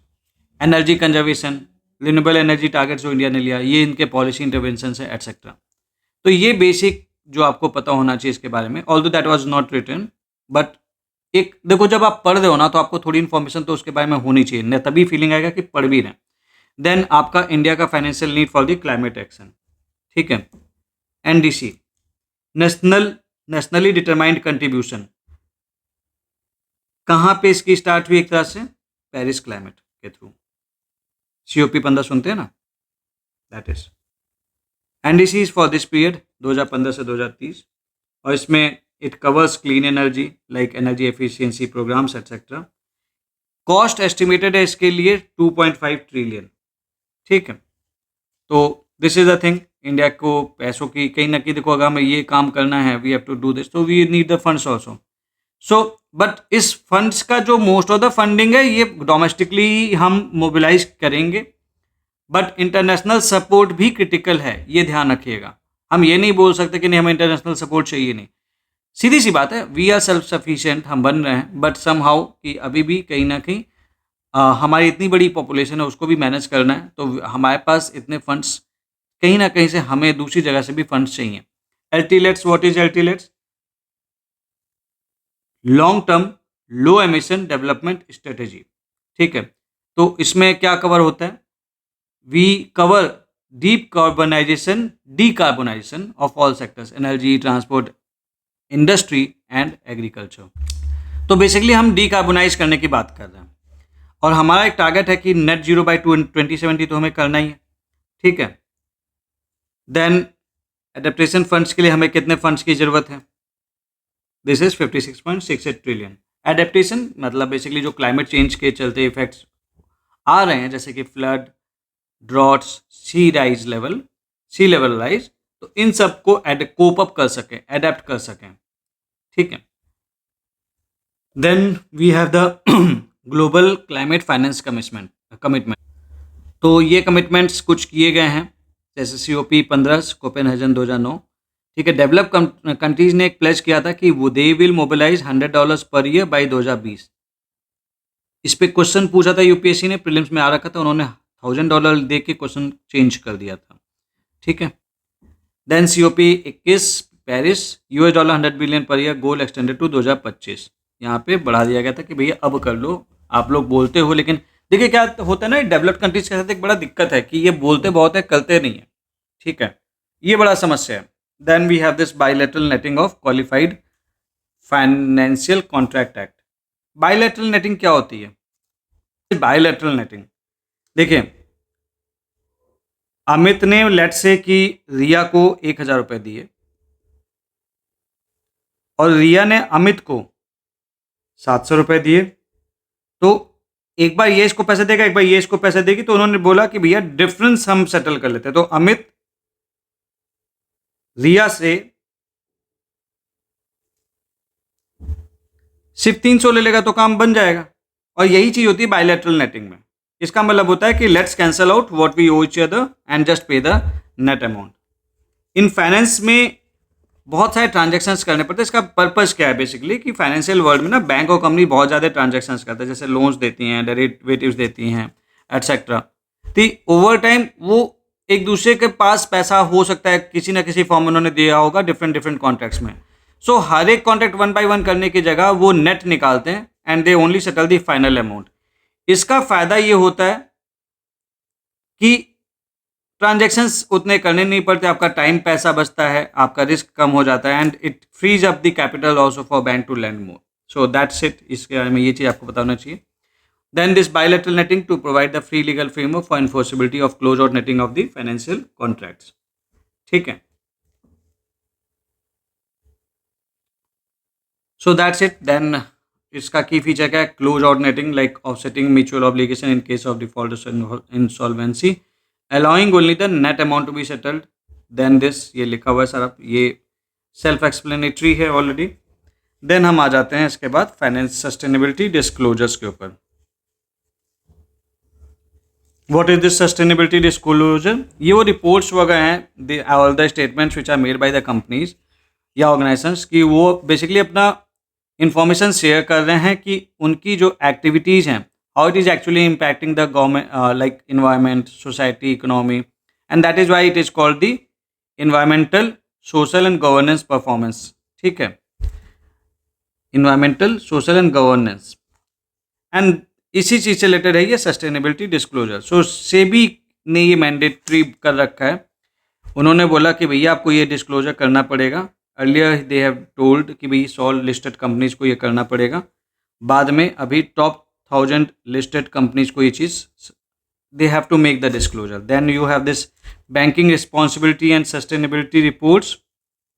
Energy conservation, renewable energy target जो इंडिया ने लिया, ये इनके पॉलिसी इंटरवेंशन है एटसेट्रा। तो ये बेसिक जो आपको पता होना चाहिए इसके बारे में, although that was not written, but एक देखो जब आप पढ़ रहे हो ना तो आपको थोड़ी इन्फॉर्मेशन तो उसके बारे में होनी चाहिए, न तभी फीलिंग आएगा कि पढ़ भी रहे हैं। देन आपका इंडिया का financial need for the climate action, ठीक है। एनडीसी, नेशनली डिटरमाइंड कंट्रीब्यूशन, कहाँ पे इसकी स्टार्ट हुई एक तरह से, पेरिस क्लाइमेट के थ्रू। COP 15 सुनते हैं ना, that is NDC is for this period 2015 से 2030, और इसमें it covers clean energy like energy efficiency programmes et cetera. Cost estimated है इसके लिए 2.5 ट्रिलियन, ठीक है। तो this is the thing, India को पैसों की कहीं ना कहीं देखो, अगर हमें ये काम करना है, we have to do this, तो we need the funds also. So but इस फंड्स का जो मोस्ट ऑफ द फंडिंग है ये डोमेस्टिकली हम मोबिलाइज करेंगे, बट इंटरनेशनल सपोर्ट भी क्रिटिकल है, ये ध्यान रखिएगा। हम ये नहीं बोल सकते कि नहीं हमें इंटरनेशनल सपोर्ट चाहिए, नहीं। सीधी सी बात है, वी आर सेल्फ सफिशिएंट, हम बन रहे हैं, बट सम हाउ कि अभी भी कहीं ना कहीं हमारी इतनी बड़ी पॉपुलेशन है, उसको भी मैनेज करना है, तो हमारे पास इतने फंड्स कहीं ना कहीं से हमें दूसरी जगह से भी फंड्स चाहिए। LTLEDS, what is LTLEDS? Long term low emission development strategy, ठीक है। तो इसमें क्या कवर होता है? We cover decarbonisation of all sectors, energy, transport, industry and agriculture. तो बेसिकली हम डीकार्बोनाइज करने की बात कर रहे हैं, और हमारा एक टारगेट है कि नेट जीरो बाई 2070 तो हमें करना ही है, ठीक है। देन एडेप्टेशन फंड्स के लिए हमें कितने फंड्स की जरूरत है? This is 56.68 trillion. एडेप्टेशन मतलब बेसिकली जो क्लाइमेट चेंज के चलते इफेक्ट्स आ रहे हैं, जैसे कि फ्लड, ड्रॉट्स, सी लेवल राइज, तो इन सब को कोप अप कर सकें, एडेप्ट कर सकें, ठीक है। Then we have the global climate finance commitment. तो ये कमिटमेंट्स कुछ किए गए हैं, जैसे COP 15, कोपेनहेगन 2009, ठीक है। डेवलप कंट्रीज ने एक प्लेज किया था कि वो they will mobilise $100 per year by 2020। इस पे क्वेश्चन पूछा था यूपीएससी ने, प्रीलिम्स में आ रखा था, उन्होंने $1000 दे के क्वेश्चन चेंज कर दिया था, ठीक है। Then COP 21 Paris, $100 billion per year, goal extended to 2025। यहाँ पे बढ़ा दिया गया था कि भैया अब कर लो, आप लोग बोलते हो, लेकिन देखिए क्या होता है ना, डेवलप्ड कंट्रीज के साथ एक बड़ा दिक्कत है कि ये बोलते बहुत है, करते नहीं है, ठीक है। ये बड़ा समस्या है। Then we have this bilateral netting of qualified financial contract act. Bilateral netting क्या होती है? बायलैटरल नेटिंग, देखिए अमित ने लेट से कि रिया को 1000 रुपए दिए, और रिया ने अमित को 700 रुपए दिए, तो एक बार ये इसको पैसे देगा, एक बार ये इसको पैसे देगी, तो उन्होंने बोला कि भैया डिफरेंस हम सेटल कर लेते हैं। तो अमित रिया से सिर्फ 300 ले लेगा तो काम बन जाएगा, और यही चीज होती है बायलैटरल नेटिंग में। इसका मतलब होता है कि let's cancel out what we owe each other and just pay the net amount. इन फाइनेंस में बहुत सारे ट्रांजेक्शन्स करने पड़ते हैं। इसका पर्पस क्या है? बेसिकली कि फाइनेंशियल वर्ल्ड में ना बैंक और कंपनी बहुत ज़्यादा ट्रांजेक्शन्स करते हैं, जैसे लोन्स देती हैं, डेरिवेटिव्स देती हैं, एटसेट्रा। तो ओवर टाइम वो एक दूसरे के पास पैसा हो सकता है, किसी ना किसी फॉर्म में उन्होंने दिया होगा डिफरेंट कॉन्ट्रैक्ट्स में। सो हर एक कॉन्ट्रैक्ट 1 by 1 करने की जगह वो नेट निकालते हैं and they only settle the final amount. इसका फायदा ये होता है कि ट्रांजेक्शन्स उतने करने नहीं पड़ते, आपका टाइम पैसा बचता है, आपका रिस्क कम हो जाता है, and it freeze up the capital also for bank to lend more. So that's it, इसके बारे में ये चीज़ आपको पता होना चाहिए। Then this bilateral netting to provide the free legal framework for enforceability of close out netting of the financial contracts, ठीक है। सो दैट्स इट। देन इसका की फीचर क्या है? Close out netting like offsetting mutual obligation in case of default insolvency, allowing only the net amount to be settled, then this, ये लिखा हुआ है सर, आप ये सेल्फ एक्सप्लेनेटरी है ऑलरेडी। देन हम आ जाते हैं इसके बाद फाइनेंस सस्टेनेबिलिटी डिस्क्लोजर्स के ऊपर। What is this sustainability disclosure? ये वो रिपोर्ट्स वगैरह हैं, all the statements which are made by the companies या ऑर्गेनाइजेशंस, कि वो बेसिकली अपना इंफॉर्मेशन शेयर कर रहे हैं कि उनकी जो एक्टिविटीज़ हैं, how it is actually impacting the government, like environment, society, economy, and that is why it is called the environmental, social and governance performance, ठीक है, environmental social and governance, and इसी चीज़ से रिलेटेड है ये sustainability disclosure. सो सेबी ने ये mandatory कर रखा है, उन्होंने बोला कि भैया आपको ये डिस्क्लोजर करना पड़ेगा। अर्लियर दे हैव टोल्ड कि भाई 100 लिस्टेड कंपनीज को ये करना पड़ेगा, बाद में अभी टॉप 1000 लिस्टेड कंपनीज को ये चीज़ they have to make the disclosure. Then you have this banking responsibility and sustainability reports.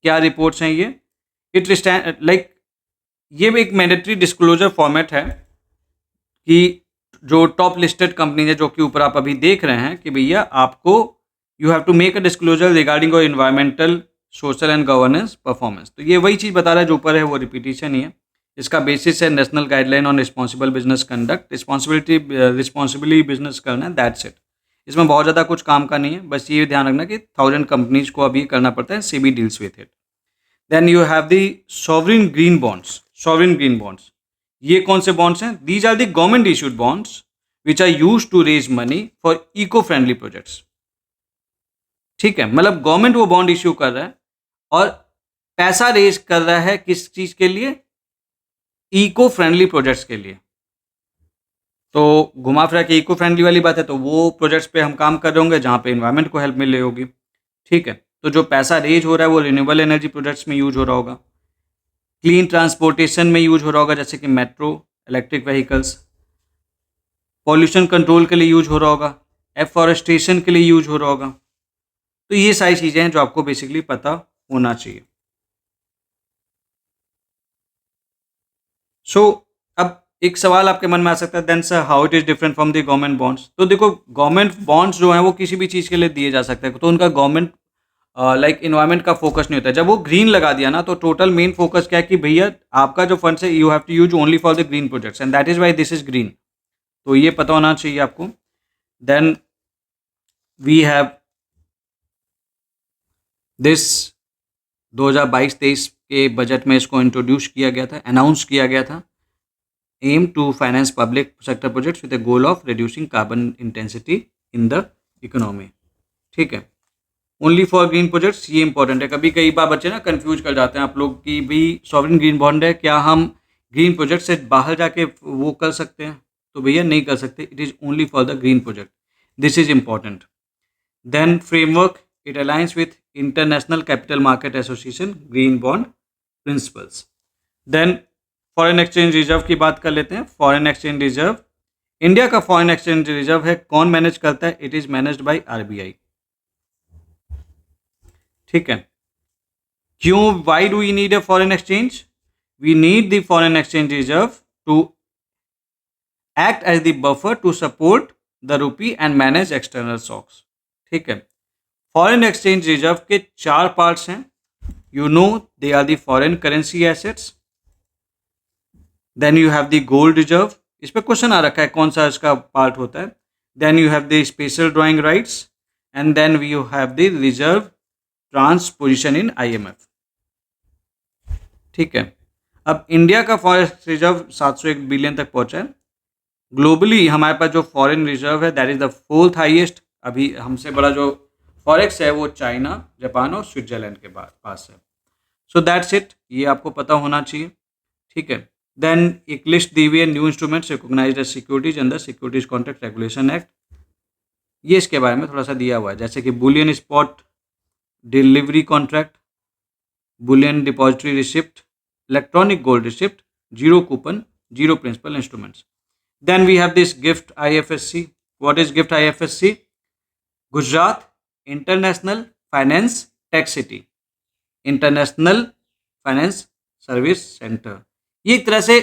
क्या reports हैं ये? It like ये भी एक मैंडेटरी डिस्क्लोजर फॉर्मेट है कि जो टॉप लिस्टेड कंपनी है, जो कि ऊपर आप अभी देख रहे हैं कि भैया आपको you have to make a disclosure regarding और environmental social and governance performance. तो ये वही चीज़ बता रहा है जो ऊपर है, वो रिपीटिशन ही है। इसका बेसिस है national guideline on responsible business conduct, responsibly business करना है, दैट्स इट। इसमें बहुत ज़्यादा कुछ काम का नहीं है, बस ये ध्यान रखना कि 1000 कंपनीज को अभी करना पड़ता है, SEBI deals with it. Then you have the sovereign green bonds. Sovereign green bonds ये कौन से बॉन्ड्स हैं? These are the government issued bonds which are use to raise money for eco friendly projects, ठीक है। मतलब गवर्नमेंट वो bond issue कर रहा है और पैसा रेज कर रहा है किस चीज़ के लिए? इको फ्रेंडली प्रोजेक्ट्स के लिए। तो घुमा फिरा के इको फ्रेंडली वाली बात है, तो वो प्रोजेक्ट्स पे हम काम कर रहे होंगे जहाँ पे इन्वायरमेंट को हेल्प मिल रही होगी, ठीक है। तो जो पैसा रेज हो रहा है वो रिन्यूएबल एनर्जी प्रोजेक्ट्स में यूज हो रहा होगा, क्लीन ट्रांसपोर्टेशन में यूज हो रहा होगा, जैसे कि metro, electric vehicles, pollution control के लिए यूज हो रहा होगा, एफॉरेस्टेशन के लिए यूज हो रहा होगा। तो ये सारी चीज़ें हैं जो आपको बेसिकली पता होना चाहिए। सो अब एक सवाल आपके मन में आ सकता है, then sir how it is different from the government bonds. तो देखो, गवर्नमेंट बॉन्ड्स जो हैं वो किसी भी चीज़ के लिए दिए जा सकते हैं, तो उनका गवर्नमेंट लाइक इन्वायरमेंट का फोकस नहीं होता है। जब वो ग्रीन लगा दिया ना, तो टोटल मेन फोकस क्या है कि भैया आपका जो फंड्स है you have to use only for the green projects and that is why this is green. तो ये पता होना चाहिए आपको। देन वी हैव दिस 2022-23 के बजट में इसको इंट्रोड्यूस किया गया था, अनाउंस किया गया था। Aim to finance public sector projects with the goal of reducing carbon intensity in the economy, ठीक है। ओनली फॉर ग्रीन प्रोजेक्ट्स, ये इंपॉर्टेंट है। कभी कई बार बच्चे ना कंफ्यूज कर जाते हैं आप लोग कि भाई सॉवरिन ग्रीन बॉन्ड है, क्या हम ग्रीन प्रोजेक्ट से बाहर जाके वो कर सकते हैं? तो भैया नहीं कर सकते, it is only for the green project, this is important. Then framework, it aligns with international capital market association green bond principles. Then foreign exchange reserve की बात कर लेते हैं। फॉरेन एक्सचेंज रिजर्व, इंडिया का फॉरेन एक्सचेंज रिजर्व है, कौन manage करता है? It is managed by RBI, ठीक है। क्यों? Why do we need a foreign exchange? We need the foreign exchange reserve to act as the buffer to support the rupee and manage external shocks, ठीक है। Foreign exchange reserve के 4 parts हैं, you know they are the foreign currency assets. Then you have the gold reserve, इस पर question आ रखा है कौन सा इसका पार्ट होता है। Then you have the special drawing rights and then you have the reserve transposition in IMF, ठीक है। अब इंडिया का फॉरेन रिजर्व 701 बिलियन तक पहुंचा है। ग्लोबली हमारे पास जो फॉरेन रिजर्व है that is the 4th highest. अभी हमसे बड़ा जो फॉरेक्स है वो चाइना, जापान और स्विट्जरलैंड के पास है। सो दैट्स इट, ये आपको पता होना चाहिए, ठीक है। देन एक लिस्ट दी हुई है, new instruments recognised as securities under securities contract regulation act. ये इसके बारे में थोड़ा सा दिया हुआ है, जैसे कि bullion spot delivery contract, bullion depository receipt, electronic gold receipt, zero coupon, zero principal instruments. Then we have this GIFT IFSC. What is GIFT IFSC? Gujarat international finance tech city, international finance service centre. ये एक तरह से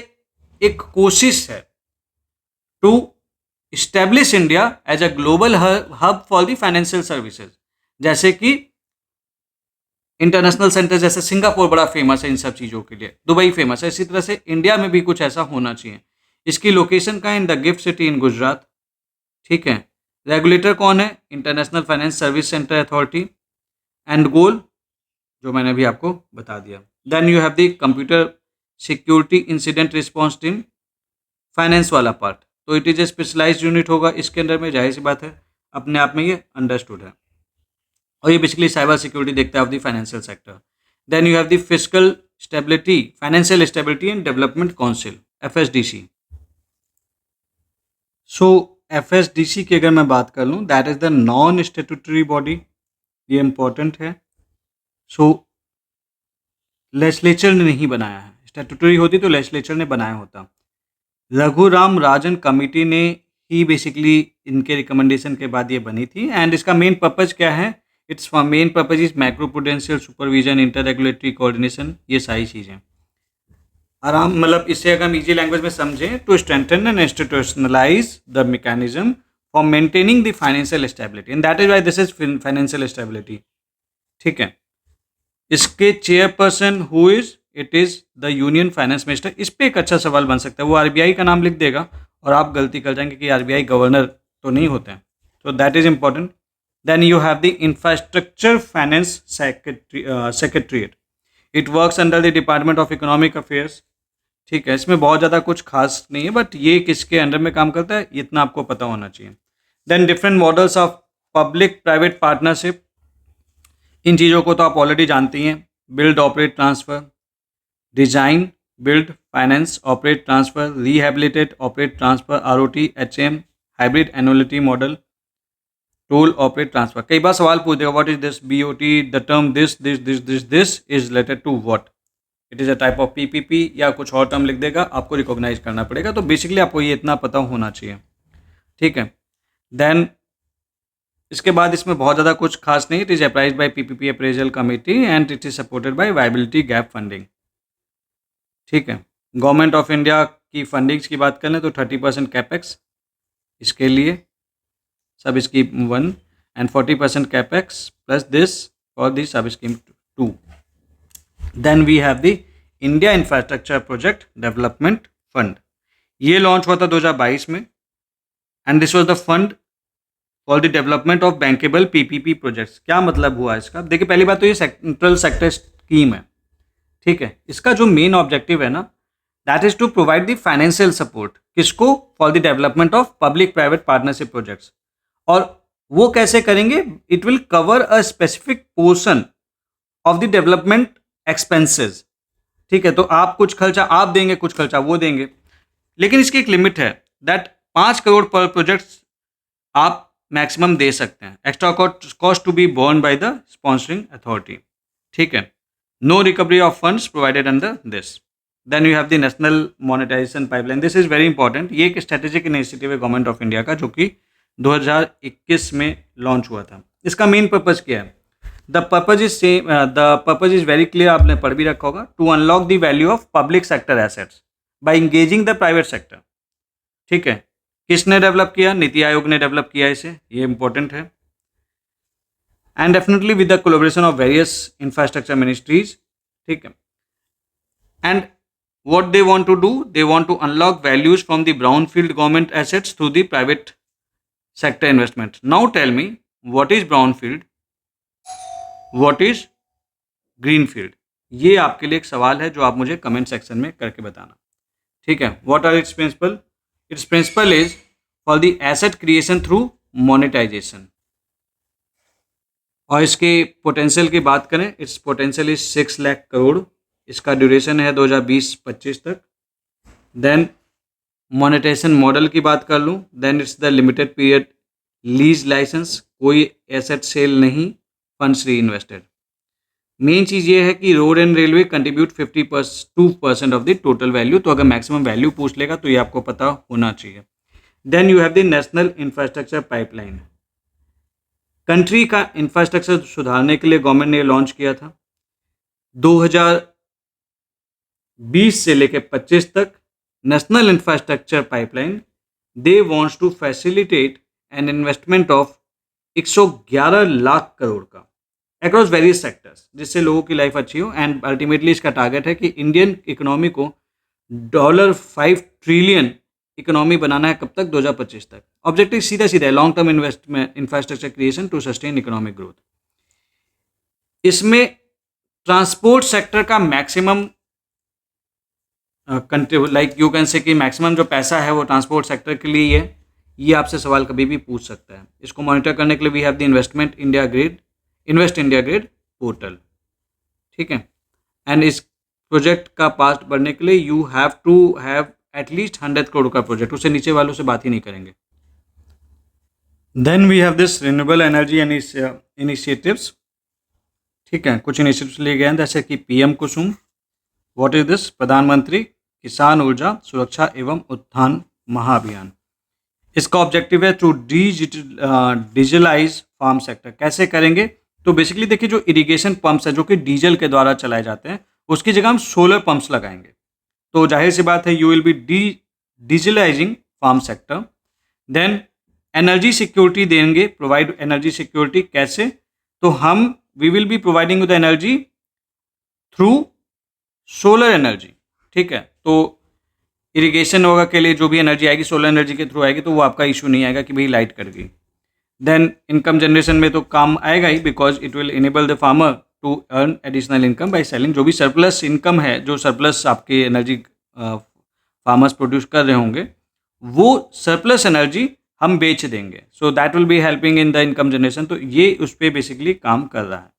एक कोशिश है to establish India as a global hub for the financial services. जैसे कि international centre, जैसे सिंगापुर बड़ा फेमस है इन सब चीज़ों के लिए, दुबई फेमस है, इसी तरह से इंडिया में भी कुछ ऐसा होना चाहिए। इसकी लोकेशन का in the GIFT city in Gujarat, ठीक है। रेगुलेटर कौन है? International finance service centre authority. And goal जो मैंने भी आपको बता दिया। Then you have the computer security incident response team, finance वाला पार्ट, तो it is a specialised unit होगा इसके अंदर में, जाहिर सी बात है, अपने आप में ये अंडरस्टूड है। और ये बेसिकली साइबर सिक्योरिटी देखता है of the financial sector. Then you have the fiscal stability, financial stability and development council, FSDC. So FSDC की अगर मैं बात कर लूँ, that is the non statutory body. ये इम्पोर्टेंट है. सो लेजिस्लेचर ने नहीं बनाया है, स्टैट्यूटरी होती तो लेजिस्लेचर ने बनाया होता. रघुराम राजन कमेटी ने ही बेसिकली इनके रिकमेंडेशन के बाद ये बनी थी. एंड इसका मेन पर्पज क्या है? It's main purpose is macro prudential supervision, inter regulatory coordination, ये सारी चीज़ें. आराम मतलब इससे अगर हम इजी लैंग्वेज में समझें to strengthen and institutionalise the mechanism for maintaining the financial stability, and that is why this is financial stability. ठीक है. इसके chairperson who is, it is the union finance minister. इस पे एक अच्छा सवाल बन सकता है. वो आरबीआई का नाम लिख देगा और आप गलती कर जाएंगे कि आरबीआई गवर्नर तो नहीं होते हैं. तो that is important. Then you have the infrastructure finance secretariat. It works under the department of economic affairs. ठीक है. इसमें बहुत ज़्यादा कुछ खास नहीं है, बट ये किसके अंडर में काम करता है इतना आपको पता होना चाहिए. Then different models of public private partnership. इन चीज़ों को तो आप ऑलरेडी जानती हैं. Build, operate, transfer. Design, build, finance, operate, transfer. Rehabilitate, operate, transfer. ROT, HM, hybrid annuity model. Toll, operate, transfer. कई बार सवाल पूछ देगा what is this BOT, the term this is related to what. It is a type of PPP या कुछ और term लिख देगा, आपको रिकॉग्नाइज करना पड़ेगा. तो बेसिकली आपको ये इतना पता होना चाहिए. ठीक है. देन इसके बाद इसमें बहुत ज़्यादा कुछ खास नहीं. It is appraise by PPP appraisal committee and it is supported by viability gap funding. ठीक है. गवर्नमेंट ऑफ इंडिया की फंडिंग्स की बात करें तो 30% कैपेक्स इसके लिए, sub scheme 1, and 40% capex plus this for the sub scheme 2. Then we have the India infrastructure project development fund. ये लॉन्च हुआ था 2022 में and this was the fund for the development of bankable PPP projects. क्या मतलब हुआ इसका? देखिए, पहली बात तो ये सेंट्रल सेक्टर स्कीम है. ठीक है. इसका जो मेन ऑब्जेक्टिव है ना, that is to provide the financial support. किसको? For the development of public private partnership projects. और वो कैसे करेंगे? It will cover a specific portion of the development expenses. ठीक है. तो आप कुछ खर्चा आप देंगे, कुछ खर्चा वो देंगे, लेकिन इसकी एक लिमिट है. दैट 5 करोड़ पर प्रोजेक्ट आप मैक्सिमम दे सकते हैं. Extra cost to be borne by the sponsoring authority. ठीक है. No recovery of funds provided under this. Then you have the national monetization pipeline. This is very important. ये एक स्ट्रेटेजिक इनिशिएटिव है government of India का, जो कि 2021 में launch हुआ था. इसका मेन पर्पज क्या है? The purpose is same, the purpose is very clear. आपने पढ़ भी रखा होगा. To unlock the value of public sector assets by engaging the private sector. ठीक है. किसने डेवलप किया? नीति आयोग ने डेवलप किया इसे. ये इंपॉर्टेंट है. And definitely with the collaboration of various infrastructure ministries. ठीक है. And what they want to do, they want to unlock values from the brownfield government assets through the private sector investment. Now tell me, what is brownfield, what is greenfield? ये आपके लिए एक सवाल है जो आप मुझे कमेंट सेक्शन में करके बताना. ठीक है. What are its principle? Its principle is for the asset creation through monetization. और इसके पोटेंशियल की बात करें, it's potential is 6 lakh crore. इसका ड्यूरेशन है 2020-25 तक. देन मोनेटाइजेशन मॉडल की बात कर लूँ, then it's the limited period lease license. कोई एसेट सेल नहीं, फंड्स री इन्वेस्टेड. मेन चीज़ ये है कि road and railway contribute 52% of the total value. तो अगर मैक्सिमम वैल्यू पूछ लेगा तो ये आपको पता होना चाहिए. Then you have the national infrastructure pipeline. Country का इंफ्रास्ट्रक्चर सुधारने के लिए गवर्नमेंट ने लॉन्च किया था. 2020 से लेकर 25 तक national infrastructure pipeline, they wants to facilitate an investment of 111 lakh crore का अक्रॉस वेरियस सेक्टर्स, जिससे लोगों की लाइफ अच्छी हो. एंड अल्टीमेटली इसका टारगेट है कि इंडियन इकोनॉमी को $5 ट्रिलियन इकोनॉमी बनाना है. कब तक? 2025 तक. ऑब्जेक्टिव सीधा सीधा है, long term investment infrastructure creation to sustain economic growth. इसमें ट्रांसपोर्ट सेक्टर का maximum like you can say कि मैक्सिमम जो पैसा है वो ट्रांसपोर्ट सेक्टर के लिए ही है. ये आपसे सवाल कभी भी पूछ सकता है. इसको मॉनिटर करने के लिए we have the investment India grid. Invest India grid portal, ठीक है। एंड इस प्रोजेक्ट का पास बढ़ने के लिए you have to have at least 100 crore का प्रोजेक्ट, उससे नीचे वालों से बात ही नहीं करेंगे। Then we have this renewable energy initiatives, ठीक है। कुछ इनिशिएटिव्स लिए गए हैं जैसे कि PM Kusum, what is this, प्रधानमंत्री किसान ऊर्जा सुरक्षा एवं उत्थान महाअभियान। इसका ऑब्जेक्टिव है टू डिजिटलाइज फार्म सेक्टर। कैसे करेंगे, तो बेसिकली देखिए जो इरिगेशन पंप्स है जो कि डीजल के द्वारा चलाए जाते हैं, उसकी जगह हम सोलर पंप्स लगाएंगे, तो जाहिर सी बात है you will be digitalizing farm sector. Then energy security देंगे, प्रोवाइड एनर्जी सिक्योरिटी कैसे, तो हम we will be providing the energy through solar energy, ठीक है। तो इरिगेशन होगा के लिए जो भी एनर्जी आएगी सोलर एनर्जी के थ्रू आएगी, तो वो आपका इशू नहीं आएगा कि भाई लाइट कट गई। देन इनकम जनरेशन में तो काम आएगा ही, because it will enable the farmer to earn additional income by selling. जो भी सरप्लस इनकम है, जो सरप्लस आपके एनर्जी फार्मर्स प्रोड्यूस कर रहे होंगे, वो सरप्लस एनर्जी हम बेच देंगे, so that will be helping in the income generation. तो ये उस पर बेसिकली काम कर रहा है,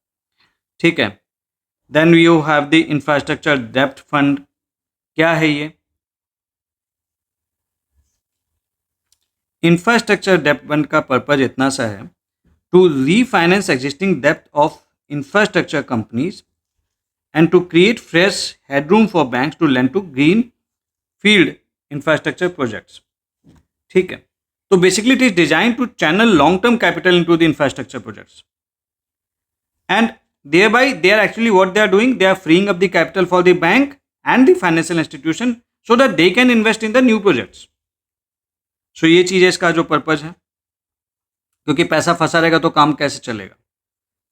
ठीक है। Then you have the infrastructure डेप्थ फंड। क्या है ये इंफ्रास्ट्रक्चर डेप्थ फंड का पर्पज इतना सा है टू रीफाइनेंस एग्जिस्टिंग डेप्थ of infrastructure companies and to create fresh headroom for banks to lend to green field infrastructure projects, ठीक है। तो basically it is design to channel long term capital into the infrastructure projects and thereby they are actually what they are doing, they are freeing up the capital for the bank and the financial institution so that they can invest in the new projects. So ये चीज़ है इसका जो purpose है, क्योंकि पैसा फंसा रहेगा तो काम कैसे चलेगा।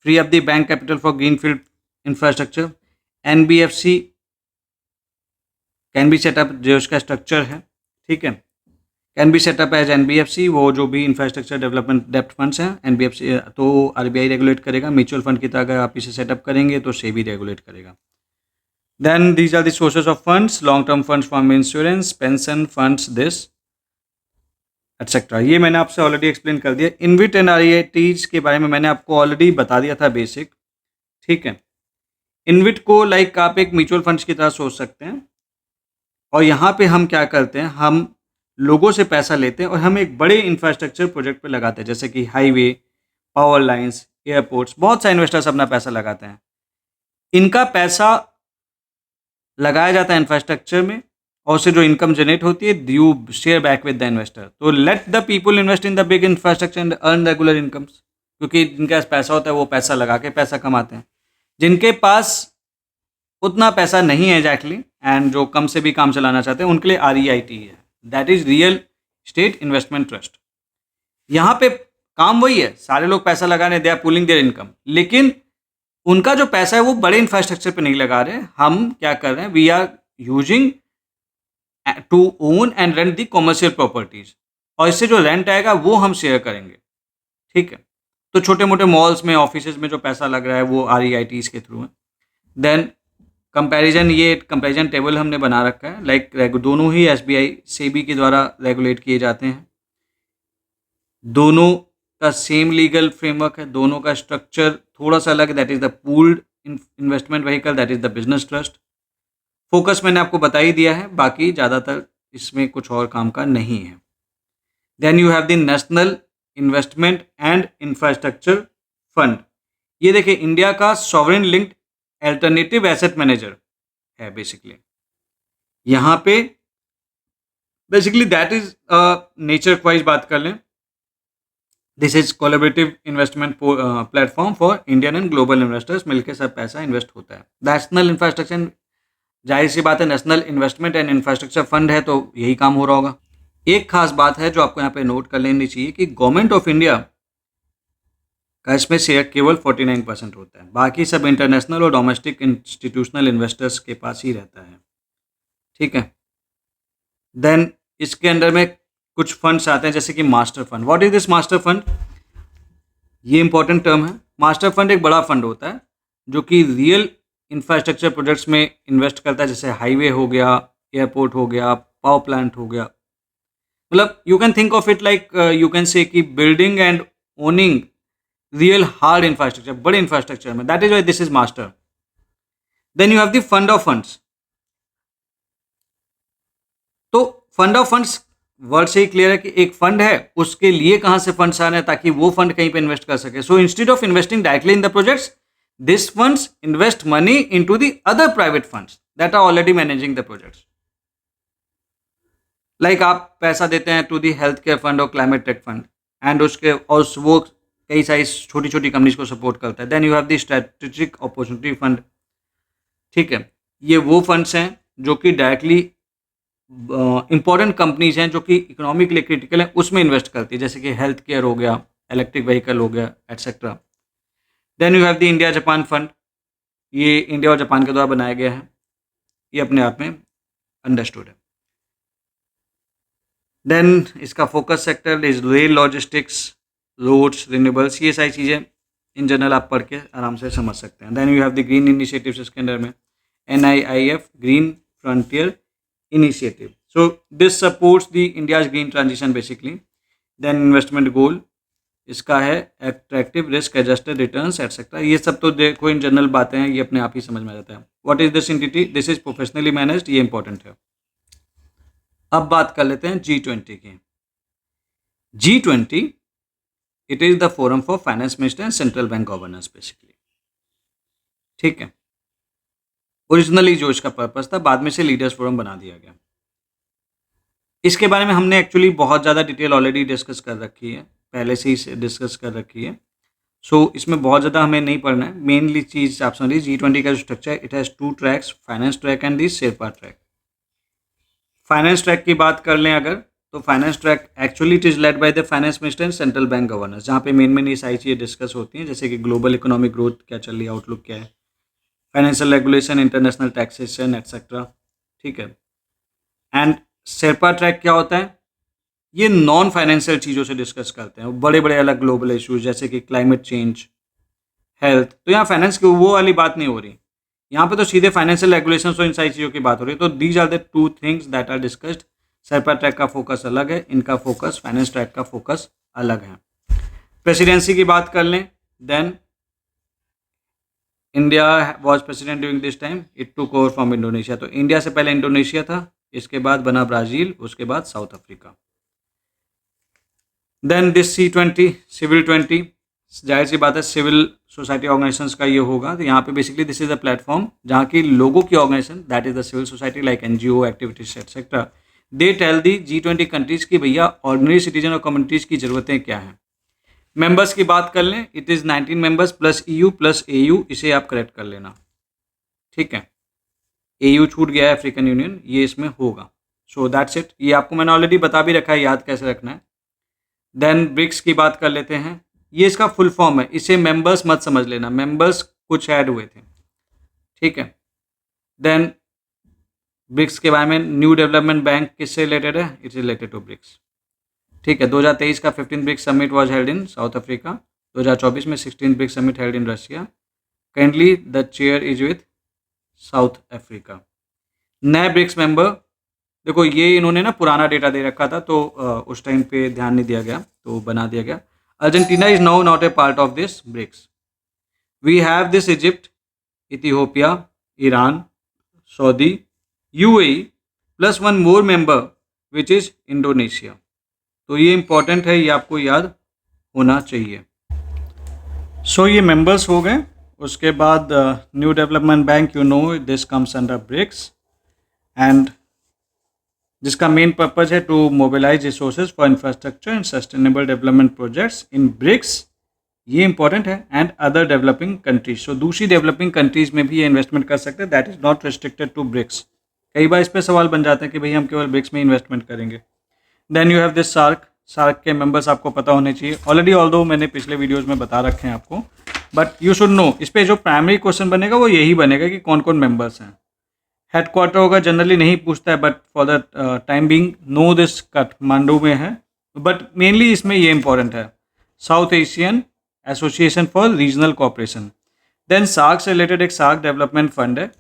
Free up the bank capital for greenfield infrastructure, NBFC can be set up, जो इसका स्ट्रक्चर है, ठीक है, can be set up as NBFC. वो जो भी इंफ्रास्ट्रक्चर डेवलपमेंट डेप्थ फंड्स हैं एनबीएफसी, तो आरबीआई रेगुलेट करेगा। म्यूचुअल फंड की तरह अगर आप इसे सेटअप करेंगे तो सेबी रेगुलेट करेगा। Then these are the sources of funds, long term funds from insurance, pension funds, this etcetera. ये मैंने आपसे ऑलरेडी एक्सप्लेन कर दिया। इनविट एंड आरईआईटीज के बारे में मैंने आपको ऑलरेडी बता दिया था बेसिक, ठीक है। इनविट को लाइक आप एक म्यूचुअल फंड्स की तरह सोच सकते हैं, और यहाँ पे हम क्या करते हैं, हम लोगों से पैसा लेते हैं और हम एक बड़े इंफ्रास्ट्रक्चर प्रोजेक्ट पे लगाते हैं, जैसे कि हाईवे, पावर लाइंस, एयरपोर्ट्स। बहुत सारे इन्वेस्टर्स अपना पैसा लगाते हैं। इनका पैसा लगाया जाता है इंफ्रास्ट्रक्चर में, और उससे जो इनकम जनरेट होती है you share back with the investor. तो let the people invest in the big infrastructure and earn regular incomes, क्योंकि जिनके पास पैसा होता है वो पैसा लगा के पैसा कमाते हैं। जिनके पास उतना पैसा नहीं है एग्जैक्टली एंड जो कम से भी काम चलाना चाहते हैं, उनके लिए आरईआईटी है, that is real estate investment trust. यहाँ पे काम वही है, सारे लोग पैसा लगा रहे हैं, they are pooling their income, लेकिन उनका जो पैसा है वो बड़े इंफ्रास्ट्रक्चर पे नहीं लगा रहे हैं। हम क्या कर रहे हैं, we are using to own and rent the commercial properties, और इससे जो रेंट आएगा वो हम शेयर करेंगे, ठीक है। तो छोटे मोटे मॉल्स में, ऑफिस में जो पैसा लग रहा है वो आरईआईटीज के थ्रू है। देन कंपैरिजन, ये कंपैरिजन टेबल हमने बना रखा है, लाइक दोनों ही एसबीआई सेबी के द्वारा रेगुलेट किए जाते हैं, दोनों का सेम लीगल फ्रेमवर्क है, दोनों का स्ट्रक्चर थोड़ा सा अलग है, that is the pooled investment vehicle, that is the business trust. Focus मैंने आपको बता ही दिया है, बाकी ज़्यादातर इसमें कुछ और काम का नहीं है। Then you have the national investment and infrastructure fund. ये देखिए इंडिया का sovereign linked alternative asset manager है बेसिकली। यहाँ पे basically that is nature wise बात कर लें, this is collaborative investment platform for Indian and global investors. मिलकर सब पैसा इन्वेस्ट होता है। नेशनल इंफ्रास्ट्रक्चर, जाहिर सी बात है national investment and infrastructure fund है, तो यही काम हो रहा होगा। एक खास बात है जो आपको यहाँ पे नोट कर लेनी चाहिए कि गवर्नमेंट ऑफ इंडिया का इसमें शेयर केवल 49% होता है, बाकी सब इंटरनेशनल और डोमेस्टिक इंस्टीट्यूशनल इन्वेस्टर्स के पास ही रहता है, ठीक है। देन इसके अंदर में कुछ फंड्स आते हैं, जैसे कि master fund. What is this master fund, ये इंपॉर्टेंट टर्म है। मास्टर फंड एक बड़ा फंड होता है जो कि रियल इंफ्रास्ट्रक्चर प्रोजेक्ट्स में इन्वेस्ट करता है, जैसे हाईवे हो गया, एयरपोर्ट हो गया, पावर प्लांट हो गया। मतलब you can think of it like you can say कि building and owning real hard infrastructure, बड़े इंफ्रास्ट्रक्चर में, that is why this is master. Then you have the fund of funds. तो fund of funds word से ही clear है कि एक fund है, उसके लिए कहां से फंड्स आ रहे हैं ताकि वो फंड कहीं पे इन्वेस्ट कर सके। So instead of investing directly in the projects, this funds invest money into the other private funds that are already managing the projects. Like आप पैसा देते हैं to the health care fund और climate tech fund, and उसके और वो कई सारी छोटी छोटी कंपनीज को सपोर्ट करता है। Then you have the strategic opportunity fund. ठीक है, ये वो फंड्स हैं जो कि डायरेक्टली इंपॉर्टेंट कंपनीज हैं जो कि इकोनॉमी के लिए क्रिटिकल है, उसमें इन्वेस्ट करती है, जैसे कि हेल्थ केयर हो गया, इलेक्ट्रिक व्हीकल हो गया, etcetera. Then you have the India Japan fund. ये इंडिया और जापान के द्वारा बनाया गया है, ये अपने आप में अंडरस्टूड है। देन इसका focus sector is rail, logistics, roads, renewables, ये सारी चीज़ें इन जनरल आप पढ़ के आराम से समझ सकते हैं। Then you have the green initiatives इसके अंडर में, NIIF green frontier initiative. So this supports the India's green transition basically. Then investment goal इसका है attractive risk adjusted returns etc. ये सब तो देखो इन जनरल बातें हैं, ये अपने आप ही समझ में आ जाता है। What is this entity? This is professionally managed, ये important है। अब बात कर लेते हैं G20 की। G20 it is the forum for finance minister and central bank governors basically। ठीक है, ओरिजिनली जो इसका पर्पस था, बाद में से लीडर्स फोरम बना दिया गया। इसके बारे में हमने एक्चुअली बहुत ज़्यादा डिटेल ऑलरेडी डिस्कस कर रखी है, पहले से ही डिस्कस कर रखी है। सो इसमें बहुत ज़्यादा हमें नहीं पढ़ना है। मेनली चीज़ आप समझिए, G20 का जो स्ट्रक्चर है, it has 2 tracks, finance track and the Sherpa track. Finance track की बात कर लें अगर, तो finance track actually it is led by the finance minister and central bank governors, जहाँ पे मेन ये सारी चीज़ें डिस्कस होती हैं, जैसे कि ग्लोबल इकोनॉमिक ग्रोथ क्या चल रही है, आउटलुक क्या है, financial regulation, international taxation etcetera. ठीक है, एंड शेरपा ट्रैक क्या होता है, ये नॉन फाइनेंशियल चीज़ों से डिस्कस करते हैं, बड़े बड़े अलग ग्लोबल इश्यूज जैसे कि क्लाइमेट चेंज, हेल्थ। तो यहाँ फाइनेंस की वो वाली बात नहीं हो रही, यहाँ पे तो सीधे फाइनेंशियल रेगुलेशन और इन सारी चीज़ों की बात हो रही है। तो these are the 2 things that are discussed. Sherpa track का फोकस अलग है, इनका फोकस, फाइनेंस ट्रैक का फोकस अलग है। प्रेसिडेंसी की बात कर लें, then India was president during this time, it took over from Indonesia. तो इंडिया से पहले इंडोनेशिया था, इसके बाद बना ब्राज़ील, उसके बाद South Africa. Then this C20 civil 20, जाहिर सी बात है सिविल सोसाइटी ऑर्गेनाइजेशंस का ये होगा। तो यहाँ पे basically this is a platform जहाँ की लोगों की organization, that is the civil society like NGO activities etcetera, they tell the G20 countries की भैया ऑर्डिनरी सिटीजन और कम्युनिटीज़ की ज़रूरतें क्या हैं। मेंबर्स की बात कर लें, it is 19 members plus EU plus AU, इसे आप करेक्ट कर लेना। ठीक है, AU छूट गया है, अफ्रीकन यूनियन, ये इसमें होगा। सो दैट्स इट, ये आपको मैंने ऑलरेडी बता भी रखा है, याद कैसे रखना है। देन ब्रिक्स की बात कर लेते हैं, ये इसका फुल फॉर्म है, इसे मेंबर्स मत समझ लेना, मेंबर्स कुछ ऐड हुए थे। ठीक है, देन ब्रिक्स के बारे में, न्यू डेवलपमेंट बैंक किससे रिलेटेड है, it is related to BRICS. ठीक है, 2023 का 15 BRICS summit was held in South Africa, 2024 में 16 BRICS summit held in Russia. Kindly the chair is with South Africa. नए ब्रिक्स मेंबर, देखो ये इन्होंने ना पुराना डेटा दे रखा था, तो उस टाइम पे ध्यान नहीं दिया गया, तो बना दिया गया। Argentina is now not a part of this BRICS. We have this Egypt, Ethiopia, Iran, Saudi, UAE plus 1 more member which is Indonesia. तो ये इंपॉर्टेंट है, ये आपको याद होना चाहिए। सो ये मेंबर्स हो गए। उसके बाद new development bank, you know this comes under BRICS, and जिसका मेन पर्पज है to mobilize resources for infrastructure and sustainable development projects in BRICS, ये इंपॉर्टेंट है, and other developing countries. So दूसरी डेवलपिंग कंट्रीज में भी ये investment कर सकते हैं, that is not restricted to BRICS. कई बार इस पर सवाल बन जाते हैं कि भाई हम केवल ब्रिक्स में इन्वेस्टमेंट करेंगे। Then you have this SAARC, SAARC के मेंबर्स आपको पता होने चाहिए ऑलरेडी, ऑल्दो मैंने पिछले वीडियोज़ में बता रखे हैं आपको, बट यू शुड नो। इस पर जो प्राइमरी क्वेश्चन बनेगा वो यही बनेगा कि कौन कौन मेंबर्स हैं। हेडक्वार्टर होगा, जनरली नहीं पूछता है, but for the time being know this, Kathmandu में है, बट मेनली इसमें ये इंपॉर्टेंट है, South Asian association for regional cooperation. Then SAARC से रिलेटेड एक सार्क डेवलपमेंट फंड है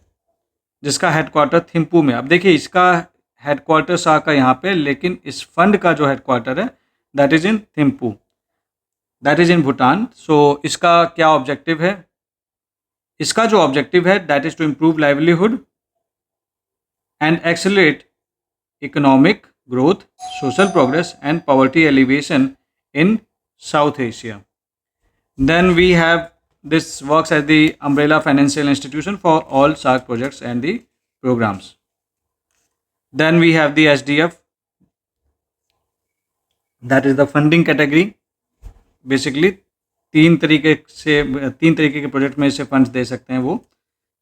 जिसका हेडक्वार्टर थिम्पू में। अब देखिए इसका हेडक्वार्टर सार्क का यहाँ पे, लेकिन इस फंड का जो हेडक्वार्टर है that is in Thimphu. That is in Bhutan. So इसका क्या ऑब्जेक्टिव है? इसका जो ऑब्जेक्टिव है that is to improve livelihood and accelerate economic growth, social progress, and poverty alleviation in South Asia. Then we have this works as the umbrella financial institution for all SARC projects and the programs. Then we have the SDF, that is the funding category. Basically तीन तरीके के project में से funds दे सकते हैं वो,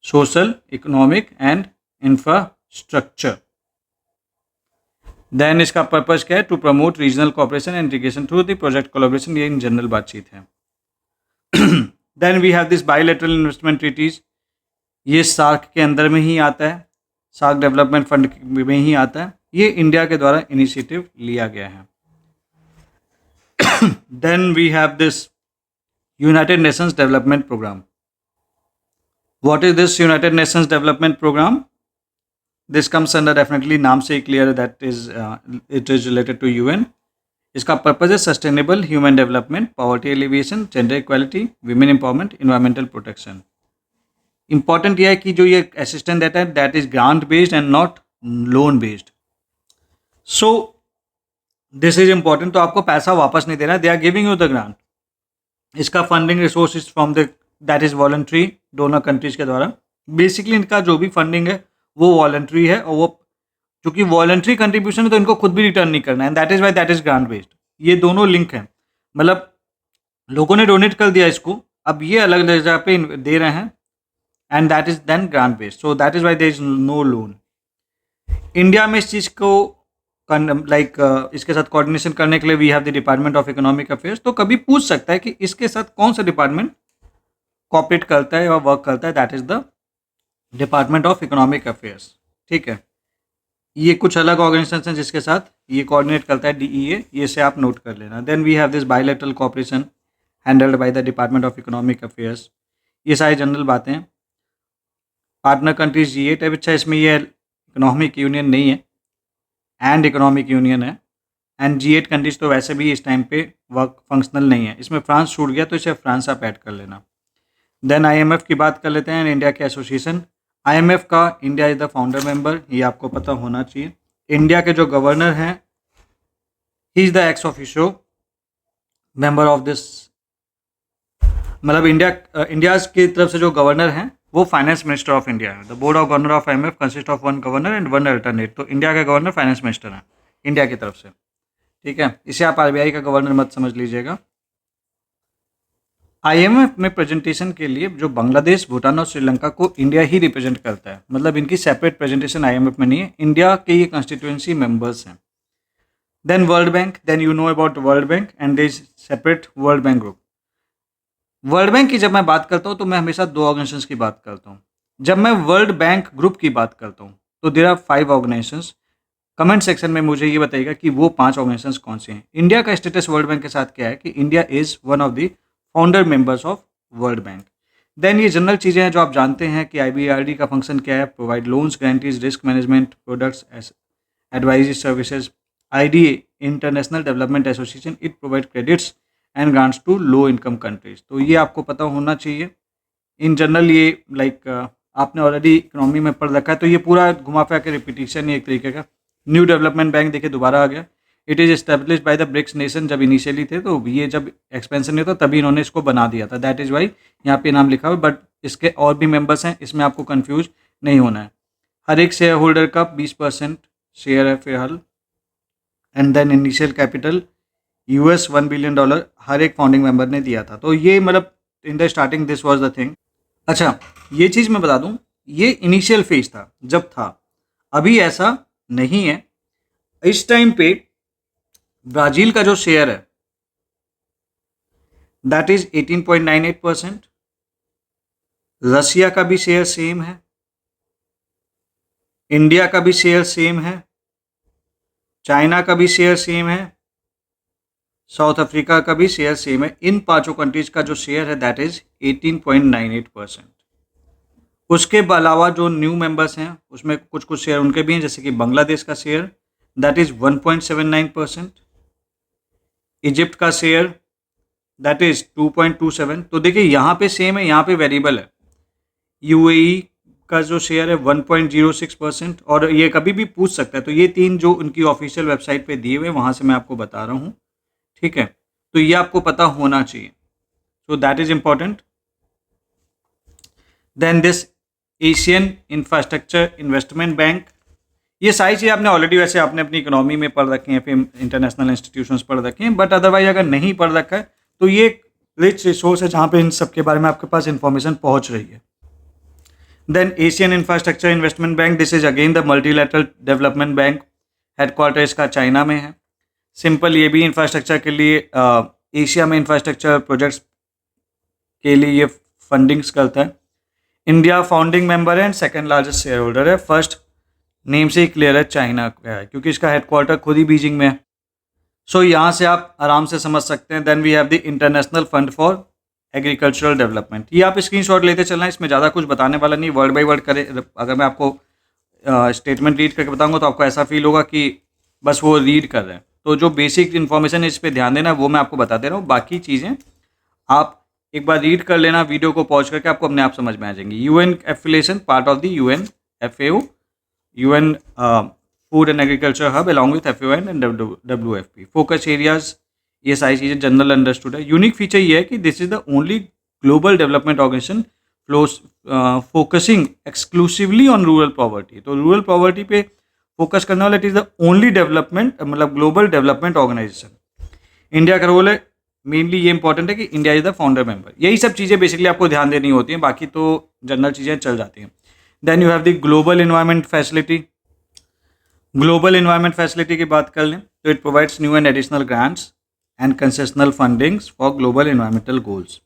social, economic and infrastructure. Then इसका purpose क्या है? To promote regional cooperation and integration through the project collaboration. ये इन जनरल बातचीत है। Then we have this bilateral investment treaties, ये सार्क के अंदर में ही आता है, सार्क डेवलपमेंट फंड में ही आता है। ये इंडिया के द्वारा इनिशिएटिव लिया गया है। Then we have this United Nations development program. What is this United Nations development program? This comes under, definitely नाम से ही क्लियर है, that is it is related to UN. इसका पर्पज है sustainable human development, poverty alleviation, gender equality, women empowerment, environmental protection. Important यह है कि जो ये असिस्टेंट देता है that is grant based and not loan based. So this is important. तो आपको पैसा वापस नहीं देना, they are giving you the grant. इसका funding resource is from the that is voluntary, donor countries के द्वारा। बेसिकली इनका जो भी फंडिंग है वो वॉलंटरी है, और वो चूंकि वॉलंटरी कंट्रीब्यूशन है तो इनको खुद भी रिटर्न नहीं करना है, that is why that is grant based. ये दोनों लिंक हैं, मतलब लोगों ने डोनेट कर दिया इसको, अब ये अलग अलग जगह पे दे रहे हैं, and that is then grant based. So that is why there is no loan. India में इस चीज़ को इसके साथ कोऑर्डिनेशन करने के लिए we have the department of economic affairs. तो कभी पूछ सकता है कि इसके साथ कौन सा डिपार्टमेंट कोऑपरेट करता है और वर्क करता है, that is the department of economic affairs. ठीक है, ये कुछ अलग ऑर्गेनाइजेशन जिसके साथ ये कोऑर्डिनेट करता है, डीईए, ये से आप नोट कर लेना। Then we have this bilateral cooperation handled by the department of economic affairs. ये सारी जनरल बातें हैं। पार्टनर कंट्रीज G8 है, अच्छा इसमें ये इकोनॉमिक यूनियन नहीं है, एंड इकोनॉमिक यूनियन है, एंड G8 कंट्रीज तो वैसे भी इस टाइम पे वर्क फंक्शनल नहीं है। इसमें फ्रांस छूट गया तो इसे फ्रांस आप ऐड कर लेना। देन IMF की बात कर लेते हैं, इंडिया के एसोसिएशन। IMF का India is the founder member, ये आपको पता होना चाहिए। इंडिया के जो गवर्नर हैं, he is the ex officio member of this, मतलब इंडिया की तरफ से जो गवर्नर हैं वो फाइनेंस मिनिस्टर ऑफ इंडिया है। The board of governor of IMF consist of one governor and one alternate. तो इंडिया का गवर्नर फाइनेंस मिनिस्टर है इंडिया की तरफ से। ठीक है, इसे आप RBI का गवर्नर मत समझ लीजिएगा। IMF में प्रेजेंटेशन के लिए जो बांग्लादेश, भूटान और श्रीलंका को इंडिया ही रिप्रेजेंट करता है, मतलब इनकी सेपरेट प्रेजेंटेशन IMF में नहीं है, इंडिया के ये कॉन्स्टिट्यूएंसी मेंबर्स हैं। Then world bank, then you know about world bank and there is separate world bank group. World bank की जब मैं बात करता हूँ तो मैं हमेशा दो ऑर्गेनाइजेशंस की बात करता हूँ। जब मैं वर्ल्ड बैंक ग्रुप की बात करता हूँ तो there are 5 organizations. Comment section में मुझे ये बताइएगा कि वो 5 ऑर्गेनाइजेशंस कौन से हैं। इंडिया का स्टेटस वर्ल्ड बैंक के साथ क्या है कि India is one of the founder members of world bank. Then ये जनरल चीज़ें हैं जो आप जानते हैं कि IBRD का फंक्शन क्या है, provide loans, guarantees, risk management, products, advisory services. IDA international development association, it provide credits and grants to low income countries. तो ये आपको पता होना चाहिए। इन जनरल ये आपने ऑलरेडी इकोनॉमी में पढ़ रखा है, तो ये पूरा घुमा फिरा के रिपीटिशन ही एक तरीके का। न्यू डेवलपमेंट बैंक देखिए दोबारा आ गया। It is establish by the BRICS nation. जब इनिशियली थे तो ये जब एक्सपेंशन नहीं था तभी इन्होंने इसको बना दिया था, दैट इज़ वाई यहाँ पे नाम लिखा हुआ, बट इसके और भी मेंबर्स हैं, इसमें आपको कंफ्यूज नहीं होना है। हर एक शेयर होल्डर का 20% शेयर है फिलहाल। And then initial capital $1 billion हर एक फाउंडिंग मेंबर ने दिया था। तो ये मतलब in the starting this was the thing. अच्छा, ये चीज़ मैं बता दूं, ये इनिशियल फेज था जब था, अभी ऐसा नहीं है। इस टाइम पे ब्राज़ील का जो शेयर है दैट इज 18.98%। रसिया का भी शेयर सेम है, इंडिया का भी शेयर सेम है, चाइना का भी शेयर सेम है, साउथ अफ्रीका का भी शेयर सेम है। इन 5 कंट्रीज का जो शेयर है दैट इज 18.98%। उसके अलावा जो न्यू मेंबर्स हैं उसमें कुछ कुछ शेयर उनके भी हैं, जैसे कि बांग्लादेश का शेयर दैट इज 1.79%, इजिप्ट का शेयर दैट इज 2.27। तो देखिए यहाँ पे सेम है, यहाँ पे वेरिएबल है। यूएई का जो शेयर है 1.06%, और ये कभी भी पूछ सकता है। तो ये तीन जो उनकी ऑफिशियल वेबसाइट पे दिए हुए, वहाँ से मैं आपको बता रहा हूँ, ठीक है। तो ये आपको पता होना चाहिए, so that is important. Then this Asian infrastructure investment bank, ये सारी चीज़ें आपने ऑलरेडी वैसे आपने अपनी इकोनॉमी में पढ़ रखी हैं, फिर इंटरनेशनल इंस्टीट्यूशंस पढ़ रखे हैं, बट अदरवाइज अगर नहीं पढ़ रखा है तो ये एक रिच रिसोर्स है जहाँ पे इन सब के बारे में आपके पास इंफॉर्मेशन पहुँच रही है। Then Asian infrastructure investment bank, this is again the multilateral development bank, headquarter इसका चाइना में है। सिंपल, ये भी इंफ्रास्ट्रक्चर के लिए एशिया में इंफ्रास्ट्रक्चर प्रोजेक्ट्स के लिए ये फंडिंग्स करता है। इंडिया फाउंडिंग मेंबर है and second largest share holder है। फर्स्ट नेम से ही क्लियर है चाइना का है, क्योंकि इसका हेडक्वार्टर खुद ही बीजिंग में है। सो यहाँ से आप आराम से समझ सकते हैं। Then we have the international fund for agricultural development, ये आप स्क्रीनशॉट लेते चलना, इसमें ज़्यादा कुछ बताने वाला नहीं, वर्ड बाई वर्ड करे। अगर मैं आपको स्टेटमेंट रीड करके बताऊंगा तो आपको ऐसा फील होगा कि बस वो रीड कर रहे हैं। तो जो बेसिक इन्फॉर्मेशन है इस पर ध्यान देना, वो मैं आपको बता दे रहा हूँ। बाकी चीज़ें आप एक बार रीड कर लेना, वीडियो को पॉज करके, आपको अपने आप समझ में आ जाएंगी। UN affiliation, part of the UN FAO, UN food and agriculture hub along with FAO and WFP. Focus areas, ये सारी चीज़ें जनरल अंडरस्टूड है। यूनिक फीचर ये है कि this is the only global development organisation focusing exclusively on rural poverty. तो rural poverty पे focus करने वाला, it is the only development, मतलब ग्लोबल डेवलपमेंट ऑर्गेनाइजेशन। इंडिया का रोल है, मेनली ये इंपॉर्टेंट है कि India is the founder member. यही सब चीज़ें बेसिकली आपको ध्यान देनी होती हैं, बाकी तो जनरल चीज़ें चल जाती हैं। Then you have the global environment facility. Global environment facility की बात कर लें तो it provides new and additional grants and concessional fundings for global environmental goals,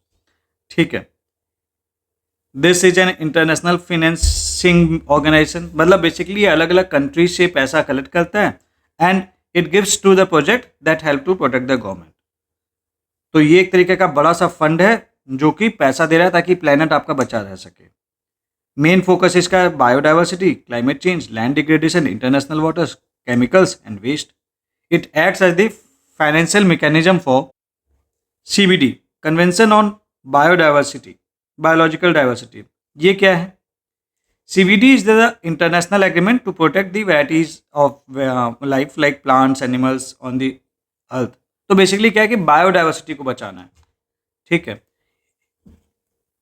ठीक है। This is an international financing organisation, मतलब बेसिकली ये अलग अलग कंट्रीज से पैसा कलेक्ट करता है and it gives to the project that help to protect the government. तो ये एक तरीके का बड़ा सा फंड है जो कि पैसा दे रहा है ताकि प्लेनेट आपका बचा रह सके। मेन फोकस इसका है biodiversity, climate change, land degradation, international waters, chemicals and waste. It acts as the financial mechanism for CBD, convention on biodiversity, biological diversity. ये क्या है? CBD is the international agreement to protect the varieties of life like plants animals on the earth. तो basically क्या है कि biodiversity को बचाना है, ठीक है।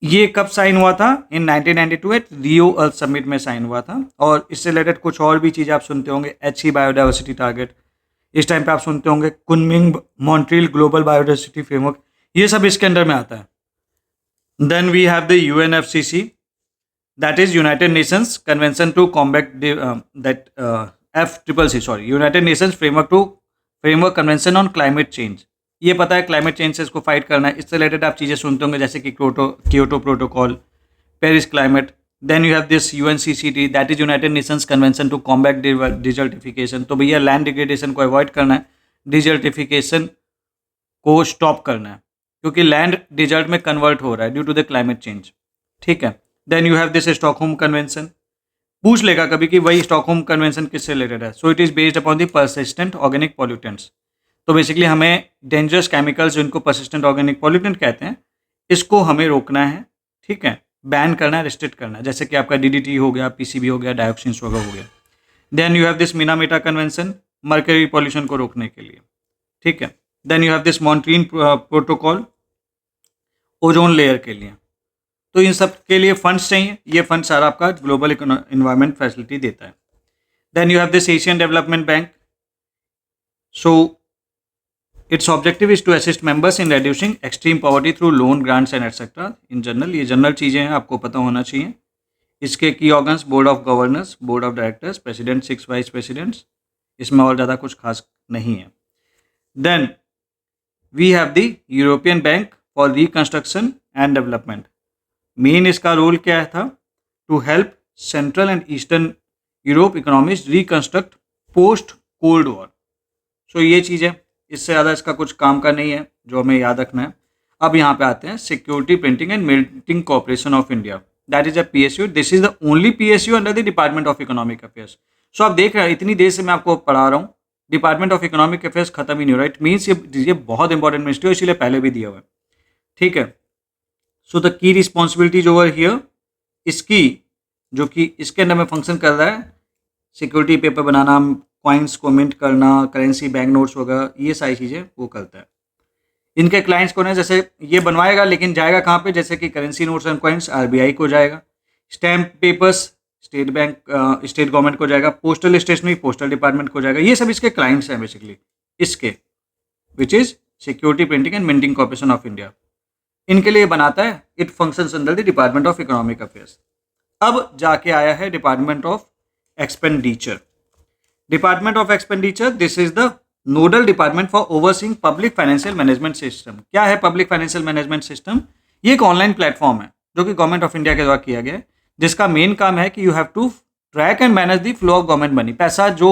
ये कब साइन हुआ था? इन 1992 एट रियो अर्थ समिट में साइन हुआ था। और इससे रिलेटेड कुछ और भी चीज़ें आप सुनते होंगे, HE बायोडाइवर्सिटी टारगेट, इस टाइम पे आप सुनते होंगे Kunming Montreal global biodiversity framework, ये सब इसके अंडर में आता है। Then we have the UNFCC, that is United Nations convention to combat that United Nations framework convention on climate change. ये पता है क्लाइमेट चेंज से इसको फाइट करना है। इससे रिलेटेड आप चीज़ें सुनते होंगे जैसे कि Kyoto protocol, Paris climate. Then you have this UNCCT, that is United Nations convention to combat desertification. तो भैया लैंड डिग्रेडेशन को अवॉइड करना है, डिजर्टिफिकेशन को स्टॉप करना है, क्योंकि लैंड डिजर्ट में कन्वर्ट हो रहा है due to the climate change, ठीक है। Then you have this Stockholm convention, पूछ लेगा कभी कि वही स्टॉकहोम कन्वेंशन किससे रिलेटेड है। So it is based upon the persistent organic pollutants. तो बेसिकली हमें डेंजरस केमिकल्स जिनको परसिस्टेंट ऑर्गेनिक पॉल्यूटेंट कहते हैं, इसको हमें रोकना है, ठीक है, बैन करना है, रिस्ट्रिक्ट करना है, जैसे कि आपका DDT हो गया, PCB हो गया, डायोक्सिन वगैरह हो गया। Then you have this Minamata convention, mercury pollution को रोकने के लिए, ठीक है। Then you have this Montreal protocol, ozone layer के लिए। तो इन सब के लिए फंड्स चाहिए, ये फंड सारा आपका ग्लोबल इन्वायरमेंट फैसिलिटी देता है। Then you have this Asian development bank, so its objective is to assist members in reducing extreme poverty through loan grants and etc. in general, ये जनरल चीज़ें हैं, आपको पता होना चाहिए। इसके key organs, board of governors, board of directors, president, 6 vice presidents, इसमें और ज़्यादा कुछ खास नहीं है। Then we have the European bank for reconstruction and development. Main इसका रोल क्या था? To help central and eastern Europe economies reconstruct post cold war. So ये चीज़ है, इससे ज़्यादा इसका कुछ काम का नहीं है जो हमें याद रखना है। अब यहाँ पे आते हैं security printing and military corporation of India, that is a PSU। This is the only PSU under the department of economic affairs. So आप देख रहे हैं इतनी देर से मैं आपको पढ़ा रहा हूँ, डिपार्टमेंट ऑफ इकोनॉमिक अफेयर्स खत्म ही नहीं हो रहा। इट मीन्स ये बहुत इंपॉर्टेंट मिनिस्ट्री है, इसीलिए पहले भी दिया हुआ है। ठीक है। So the key responsibilities over here, इसकी जो कि इसके अंडर में फंक्शन कर रहा है, सिक्योरिटी पेपर बनाना, कॉइन्स को मिंट करना, करेंसी बैंक नोट्स वगैरह, ये सारी चीज़ें वो करता है। इनके क्लाइंट्स कौन है, जैसे ये बनवाएगा लेकिन जाएगा कहाँ पे, जैसे कि currency notes and coins RBI को जाएगा, stamp papers state bank state government को जाएगा, पोस्टल स्टेशनरी पोस्टल डिपार्टमेंट को जाएगा। ये सब इसके क्लाइंट्स हैं बेसिकली इसके, which is security printing and minting corporation of India, इनके लिए बनाता है। It functions under the department of economic affairs. अब जाके आया है department of expenditure. Department of expenditure, this is the nodal department for overseeing public financial management system. क्या है पब्लिक फाइनेंशियल मैनेजमेंट सिस्टम? ये एक ऑनलाइन प्लेटफॉर्म है जो कि गवर्नमेंट ऑफ इंडिया के द्वारा किया गया है, जिसका मेन काम है कि you have to track and manage the flow of government money. पैसा जो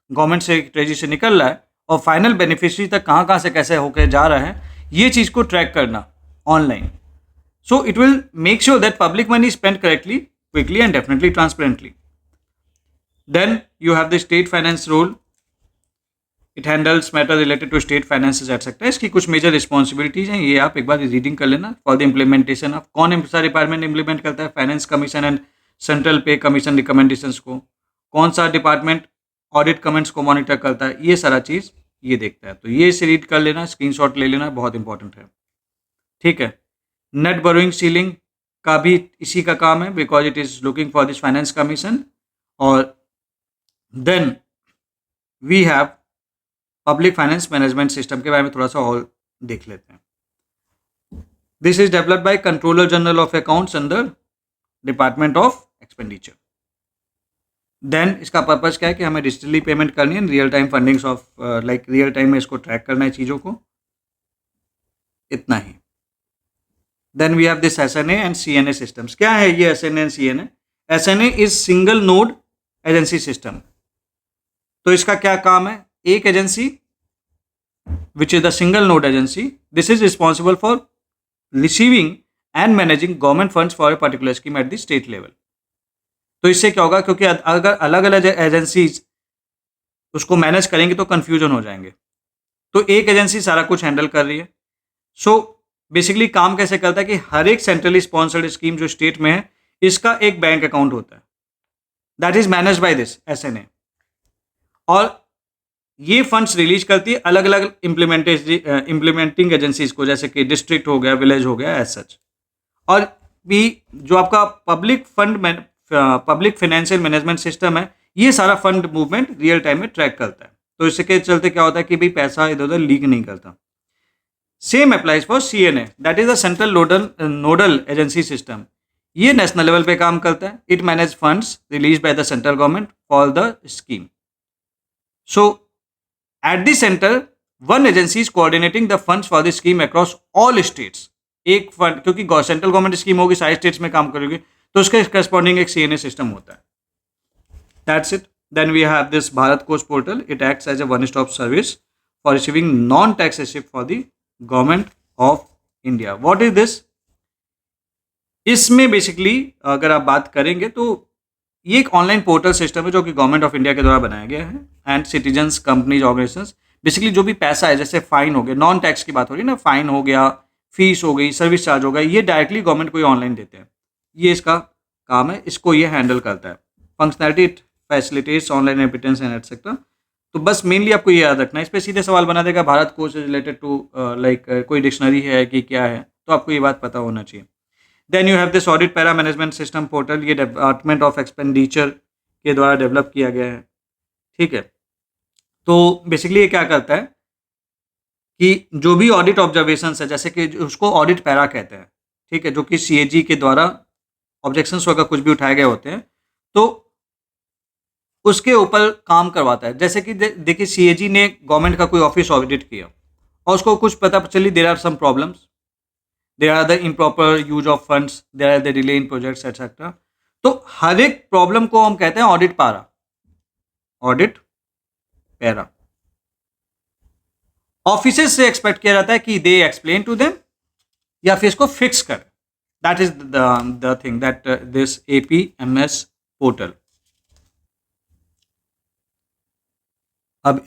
गवर्नमेंट से ट्रेजरी से निकल रहा है और फाइनल बेनिफिशियरी तक कहाँ कहाँ से कैसे होकर जा रहा है, ये चीज़ को ट्रैक करना online. So it will make sure that public money is spent correctly, quickly and definitely transparently. Then you have the state finance role. It handles matter related to state finances etc. इसकी कुछ major responsibilities हैं, ये आप एक बार reading कर लेना। For the implementation of, कौन सा डिपार्टमेंट इम्प्लीमेंट करता है? फाइनेंस कमीशन एंड सेंट्रल पे कमीशन रिकमेंडेशंस को। कौन सा डिपार्टमेंट ऑडिट कमेंट्स को मॉनिटर करता है? ये सारा चीज़ ये देखता है। तो ये इसे रीड कर लेना, स्क्रीनशॉट ले लेना, बहुत इंपॉर्टेंट है। ठीक है। नेट बोरोइंग सीलिंग का भी इसी का काम है, because it is looking for this finance commission. और then we have public finance management system के बारे में थोड़ा सा और देख लेते हैं। This is developed by controller general of accounts under department of expenditure. Then इसका पर्पज क्या है कि हमें डिजिटली पेमेंट करनी है, real time fundings of like real time में इसको ट्रैक करना है चीज़ों को, इतना ही। Then we have this SNA and CNA systems. क्या है ये SNA and CNA? SNA is single node agency system. तो इसका क्या काम है? एक agency which is the single node agency, this is responsible for receiving and managing government funds for a particular scheme at the state level. तो इससे क्या होगा, क्योंकि अगर अलग अलग एजेंसीज उसको मैनेज करेंगे तो कंफ्यूजन हो जाएंगे, तो एक एजेंसी सारा कुछ हैंडल कर रही है। सो बेसिकली काम कैसे करता है कि हर एक सेंट्रली स्पॉन्सर्ड स्कीम जो स्टेट में है, इसका एक बैंक अकाउंट होता है, that is manage by this SNA, और ये फंड्स रिलीज करती है अलग अलग इम्प्लीमेंटिंग एजेंसीज को, जैसे कि डिस्ट्रिक्ट हो गया, विलेज हो गया, एज सच। और भी जो आपका पब्लिक फाइनेंशियल मैनेजमेंट सिस्टम है, ये सारा फंड मूवमेंट रियल टाइम में ट्रैक करता है। तो इसके चलते क्या होता है कि भाई पैसा इधर उधर लीक नहीं करता। Same applies for CNA, that is the central nodal agency system. ये नेशनल लेवल पे काम करता है। It manage funds release by the central government for the scheme. So at the centre one agency is coordinating the funds for the scheme across all states. एक fund, क्योंकि central government scheme होगी, सारे states में काम करेगी, तो उसके corresponding एक CNA सिस्टम होता है। That's it. Then we have this Bharat Kosh portal. It acts as a one stop service for receiving non tax receipt for the government of India. What is this? इसमें basically अगर आप बात करेंगे तो ये एक ऑनलाइन पोर्टल सिस्टम है जो कि गवर्नमेंट ऑफ इंडिया के द्वारा बनाया गया है, and citizens, companies, organisations, basically जो भी पैसा है, जैसे फाइन हो गया, नॉन टैक्स की बात हो रही है ना, फाइन हो गया, फीस हो गई, सर्विस चार्ज हो गया, ये डायरेक्टली गवर्नमेंट को ये ऑनलाइन देते हैं। ये इसका काम है, इसको ये हैंडल करता है। Functionality, it facilitates online remittance and etcetera. तो बस मेनली आपको ये याद रखना है। इस पर सीधे सवाल बना देगा भारत कोष से रिलेटेड टू लाइक कोई डिक्शनरी है कि क्या है, तो आपको ये बात पता होना चाहिए। Then you have this audit para management system portal. ये डिपार्टमेंट ऑफ एक्सपेंडिचर के द्वारा डेवलप किया गया है। ठीक है। तो बेसिकली ये क्या करता है कि जो भी ऑडिट ऑब्जर्वेशंस है, जैसे कि उसको ऑडिट पैरा कहते हैं, ठीक है, जो कि CAG के द्वारा ऑब्जेक्शंस वगैरह कुछ भी उठाए गए होते हैं, तो उसके ऊपर काम करवाता है। जैसे कि देखिए CAG ने गवर्नमेंट का कोई ऑफिस ऑडिट किया और उसको कुछ पता चली, there are some problems, there are the improper use of funds, there are the delay in projects etcetera. तो हर एक प्रॉब्लम को हम कहते हैं audit para, audit para. Offices से एक्सपेक्ट किया जाता है कि दे एक्सप्लेन टू देम या फिर इसको फिक्स कर। That is the thing that this APMS portal. अब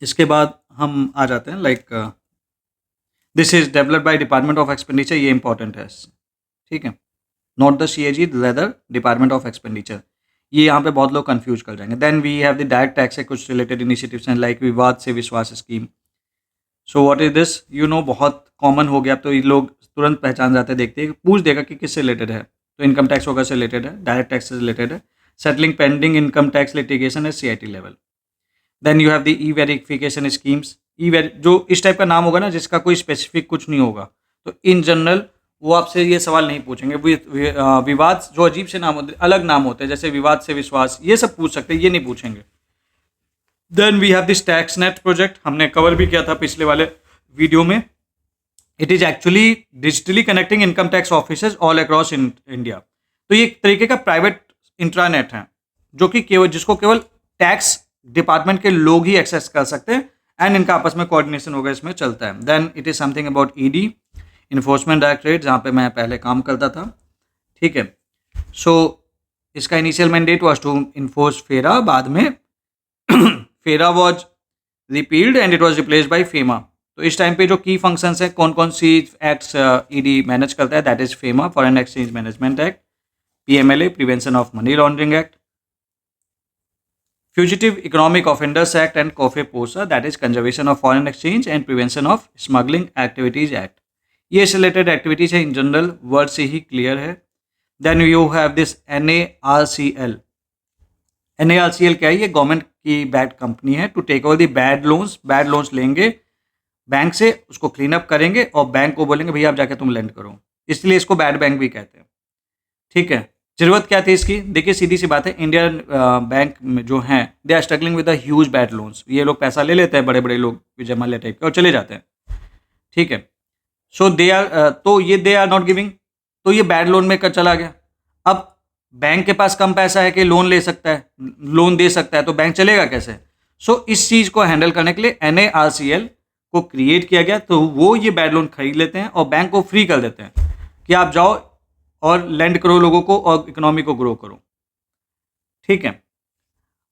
इसके बाद हम आ जाते हैं like this is developed by department of expenditure, ये इंपॉर्टेंट है, ठीक है, not the CAG, rather department of expenditure. ये यहाँ पे बहुत लोग कंफ्यूज कर जाएंगे। Then we have the direct tax से कुछ रिलेटेड इनिशिएटिव्स हैं लाइक विवाद से Vishwas scheme. So what is this, you know, बहुत कॉमन हो गया, अब तो ये लोग तुरंत पहचान जाते हैं, देखते हैं, पूछ देगा कि किससे रिलेटेड है, तो इनकम टैक्स वगैरह से रिलेटेड है, डायरेक्ट टैक्स से रिलेटेड है। Settling pending income tax litigation है CIT level. Then you have the e verification schemes. जो इस टाइप का नाम होगा ना जिसका कोई स्पेसिफिक कुछ नहीं होगा, तो इन जनरल वो आपसे ये सवाल नहीं पूछेंगे। विवाद, जो अजीब से नाम होते, अलग नाम होते हैं, जैसे विवाद से विश्वास, ये सब पूछ सकते हैं, ये नहीं पूछेंगे। Then we have this tax net project, हमने कवर भी किया था पिछले वाले वीडियो में। It is actually digitally connecting income tax offices all across India. तो ये एक तरीके का प्राइवेट इंट्रानेट है जो कि केवल, जिसको केवल टैक्स डिपार्टमेंट के लोग ही एक्सेस कर सकते हैं, एंड इनका आपस में कोऑर्डिनेशन वगैरह इसमें चलता है। Then it is something about ED, enforcement directorate, जहाँ पे मैं पहले काम करता था, ठीक है। सो इसका initial mandate was to enforce FERA, बाद में FERA was repealed and it was replaced by FEMA. तो इस टाइम पे जो की फंक्शंस है, कौन कौन सी एक्ट्स ED मैनेज करता है, that is FEMA, foreign exchange management act, PMLA, prevention of money laundering act, fugitive economic offenders act, and COFEPOSA, that is conservation of foreign exchange and prevention of smuggling activities act. ये related activities है, इन general word से ही clear है। Then you have this NARCL। NARCL क्या है, ये government की बैड कंपनी है, to take over the bad loans. Bad loans लेंगे बैंक से, उसको क्लीन अप करेंगे और बैंक को बोलेंगे भैया आप जाके तुम लेंड करो, इसलिए इसको बैड बैंक भी कहते हैं, ठीक है। जरूरत क्या थी इसकी, देखिए सीधी सी बात है, इंडियन बैंक में जो हैं they are struggling with the huge bad loans. ये लोग पैसा ले लेते हैं, बड़े बड़े लोग जमाले टाइप के, और चले जाते हैं, ठीक है। सो दे आर, तो ये दे आर नॉट गिविंग, तो ये बैड लोन में कर चला गया। अब बैंक के पास कम पैसा है कि लोन ले सकता है, लोन दे सकता है, तो बैंक चलेगा कैसे। सो इस चीज़ को हैंडल करने के लिए NARCL को क्रिएट किया गया, तो वो ये बैड लोन खरीद लेते हैं और बैंक को फ्री कर देते हैं कि आप जाओ और लेंड करो लोगों को और इकोनॉमी को ग्रो करो, ठीक है।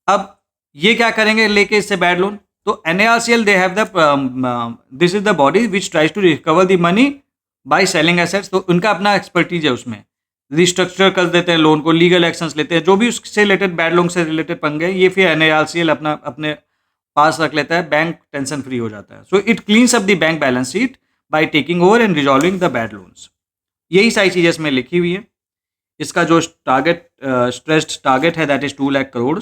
अब ये क्या करेंगे लेके इससे बैड लोन, तो NARCL they have the, this is the body which tries to recover the money by selling assets. तो उनका अपना एक्सपर्टीज है, उसमें रिस्ट्रक्चर कर देते हैं लोन को, लीगल एक्शंस लेते हैं, जो भी उससे रिलेटेड बैड लोन से रिलेटेड पंगे, ये फिर NARCL अपना अपने पास रख लेता है, बैंक टेंशन फ्री हो जाता है। So it cleans up the bank balance sheet by taking over and resolving the bad loans. यही सारी चीज़ें इसमें लिखी हुई है। इसका जो टारगेट, स्ट्रेस्ड टारगेट है, that is 2 lakh crore.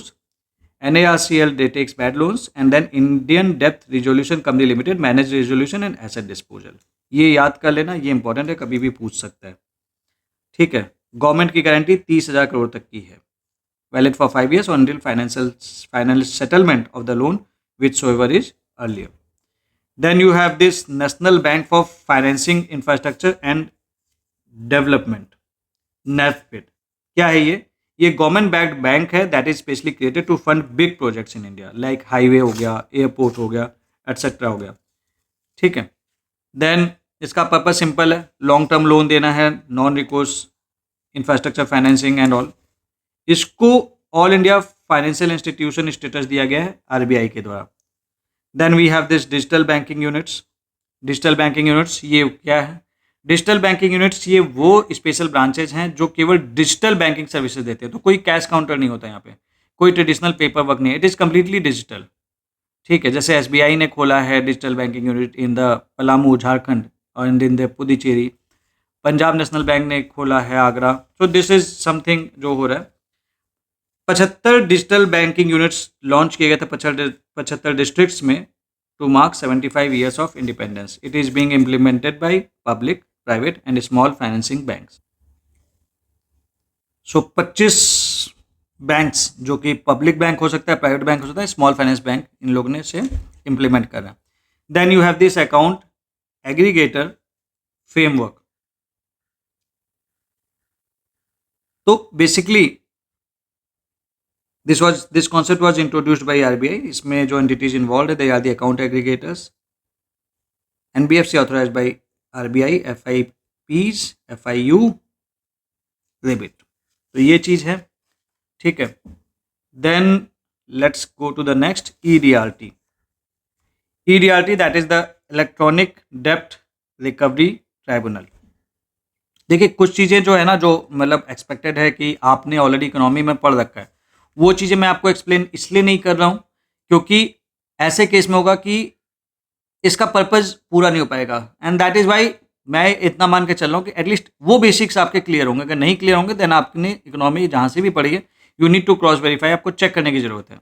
NARCL they takes bad loans and then Indian Debt Resolution Company Limited manage resolution and asset disposal। ये याद कर लेना, ये इंपॉर्टेंट है, कभी भी पूछ सकता है, ठीक है। गवर्नमेंट की गारंटी 30,000 करोड़ तक की है, valid for 5 years until final settlement of the loan whichsoever is earlier. Then you have this national bank for financing infrastructure and development, NAFPID। क्या है ये गवर्नमेंट बैक्ड बैंक है, that is specially created to fund big projects in India, like highway हो गया, airport हो गया, etcetera हो गया, ठीक है। देन इसका पर्पज सिंपल है, लॉन्ग टर्म लोन देना है, non recourse infrastructure financing and all. इसको all India financial institution status दिया गया है RBI के द्वारा। Then we have this digital banking units. Digital banking units ये क्या है, डिजिटल बैंकिंग यूनिट्स ये वो स्पेशल ब्रांचेज हैं जो केवल डिजिटल बैंकिंग सर्विसेज देते हैं। तो कोई कैश काउंटर नहीं होता यहाँ पे, कोई ट्रेडिशनल पेपर वर्क नहीं है, इट इज़ कम्प्लीटली डिजिटल, ठीक है। जैसे SBI ने खोला है digital banking unit in the Palamu Jharkhand और in the Puducherry, Punjab national bank ने खोला है Agra. So this is something जो हो रहा है। 75 डिजिटल बैंकिंग यूनिट्स लॉन्च किए गए थे 75 डिस्ट्रिक्ट्स में to mark 75 years of independence. It is being implemented by public, private and small financing banks. So 25 banks जो कि पब्लिक बैंक हो सकता है, प्राइवेट बैंक हो सकता है, स्मॉल फाइनेंस बैंक, इन लोगों ने से इम्प्लीमेंट करा। Then you have this account aggregator framework. तो basically this concept was introduced by RBI। इसमें जो एंटिटीज इन्वॉल्व है they are the account aggregators, NBFC authorised by RBI, FIPs, FIU, REBIT। तो ये चीज़ है, ठीक है। Then let's go to the next EDRT। EDRT that is the electronic डेप्ट रिकवरी ट्राइब्यूनल। देखिए कुछ चीज़ें जो है ना, जो मतलब एक्सपेक्टेड है कि आपने ऑलरेडी इकोनॉमी में पढ़ रखा है, वो चीज़ें मैं आपको एक्सप्लेन इसलिए नहीं कर रहा हूँ क्योंकि ऐसे केस में होगा कि इसका पर्पस पूरा नहीं हो पाएगा, एंड दैट इज़ वाई मैं इतना मान के चल रहा हूँ कि एटलीस्ट वो बेसिक्स आपके क्लियर होंगे। अगर नहीं क्लियर होंगे देन आपने इकोनॉमी जहाँ से भी पढ़ी है, you need to cross verify, आपको चेक करने की ज़रूरत है।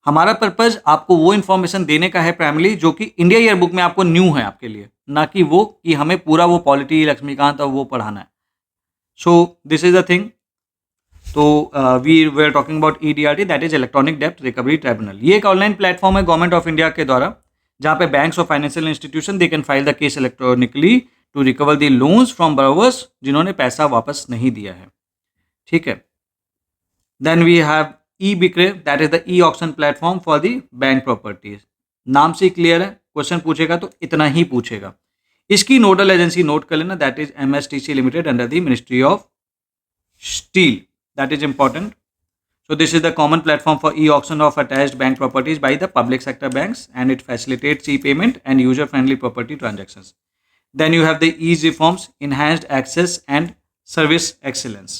हमारा पर्पस आपको वो इन्फॉर्मेशन देने का है प्राइमरली जो कि इंडिया ईयर बुक में आपको न्यू है आपके लिए, ना कि वो कि हमें पूरा वो पॉलिटी लक्ष्मीकांत और वो पढ़ाना है। So this is the thing. तो we were talking about EDRT, that is electronic डेब्ट रिकवरी ट्राइब्यूनल। ये एक ऑनलाइन प्लेटफॉर्म है गवर्नमेंट ऑफ इंडिया के द्वारा, जहाँ पे बैंक्स और financial institution they can file the case electronically to recover the loans from borrowers जिन्होंने पैसा वापस नहीं दिया है। ठीक है। Then we have e-Bikray, that is the e-auction platform for the bank properties. नाम से क्लियर है, क्वेश्चन पूछेगा तो इतना ही पूछेगा। इसकी नोडल एजेंसी नोट कर लेना, that is MSTC limited under the ministry of steel, that is important. So this is the common platform for e-auction of attached bank properties by the public sector banks, and it facilitates e-payment and user-friendly property transactions. Then you have the ease reforms, enhanced access and service excellence.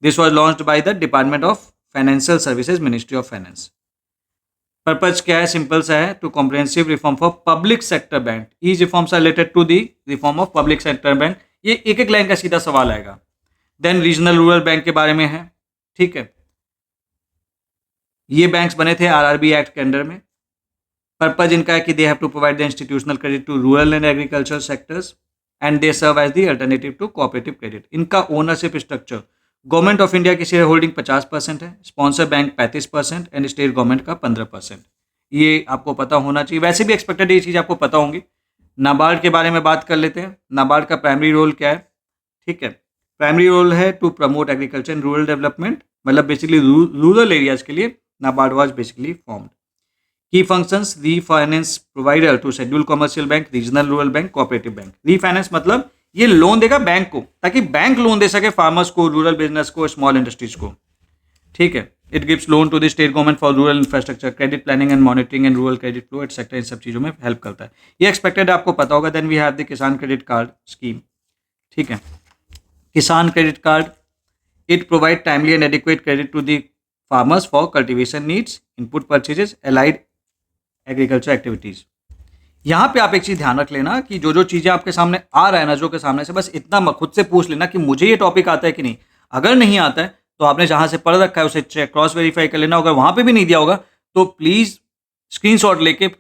This was launched by the Department of Financial Services, Ministry of Finance. Purpose क्या है? Simple सा है, to comprehensive reform for public sector bank. EASE reforms are related to the reform of public sector bank. ये एक एक line का सीधा सवाल आएगा। देन रीजनल रूरल बैंक के बारे में है। ठीक है, ये बैंक्स बने थे RRB एक्ट के अंडर में। पर्पज इनका है कि they have to provide the institutional credit to rural and agriculture sectors and they serve as the alternative to cooperative credit. इनका ownership structure, government of India की shareholding 50% है, sponsor bank 35% and state government का 15%। ये आपको पता होना चाहिए, वैसे भी एक्सपेक्टेड ये चीज़ आपको पता होंगी। नाबार्ड के बारे में बात कर लेते हैं। नाबार्ड का प्राइमरी रोल क्या है? ठीक है, प्राइमरी रोल है to promote agriculture and rural development, मतलब बेसिकली रूरल एरियाज के लिए NABARD was basically formed. Key functions, refinance provider to schedule commercial bank, regional rural bank, cooperative bank. Refinance मतलब ये लोन देगा बैंक को, ताकि बैंक लोन दे सके फार्मर्स को, रूरल बिजनेस को, स्मॉल इंडस्ट्रीज को। ठीक है, it gives loan to the state government for rural infrastructure, credit planning and monitoring and rural credit flow etcetera, इन सब चीज़ों में हेल्प करता है। ये एक्सपेक्टेड आपको पता होगा। Then we have the Kisan credit card scheme. ठीक है, Kisan credit card, it provide timely and adequate credit to the farmers for cultivation needs, input purchases, allied agriculture activities. यहाँ पे आप एक चीज़ ध्यान रख लेना कि जो जो चीज़ें आपके सामने आ रहा है नजरों के सामने से, बस इतना खुद से पूछ लेना कि मुझे ये टॉपिक आता है कि नहीं। अगर नहीं आता है तो आपने जहाँ से पढ़ रखा है उसे चेक क्रॉस वेरीफाई कर लेना। अगर वहाँ पे भी नहीं दिया होगा तो प्लीज़ स्क्रीनशॉट लेके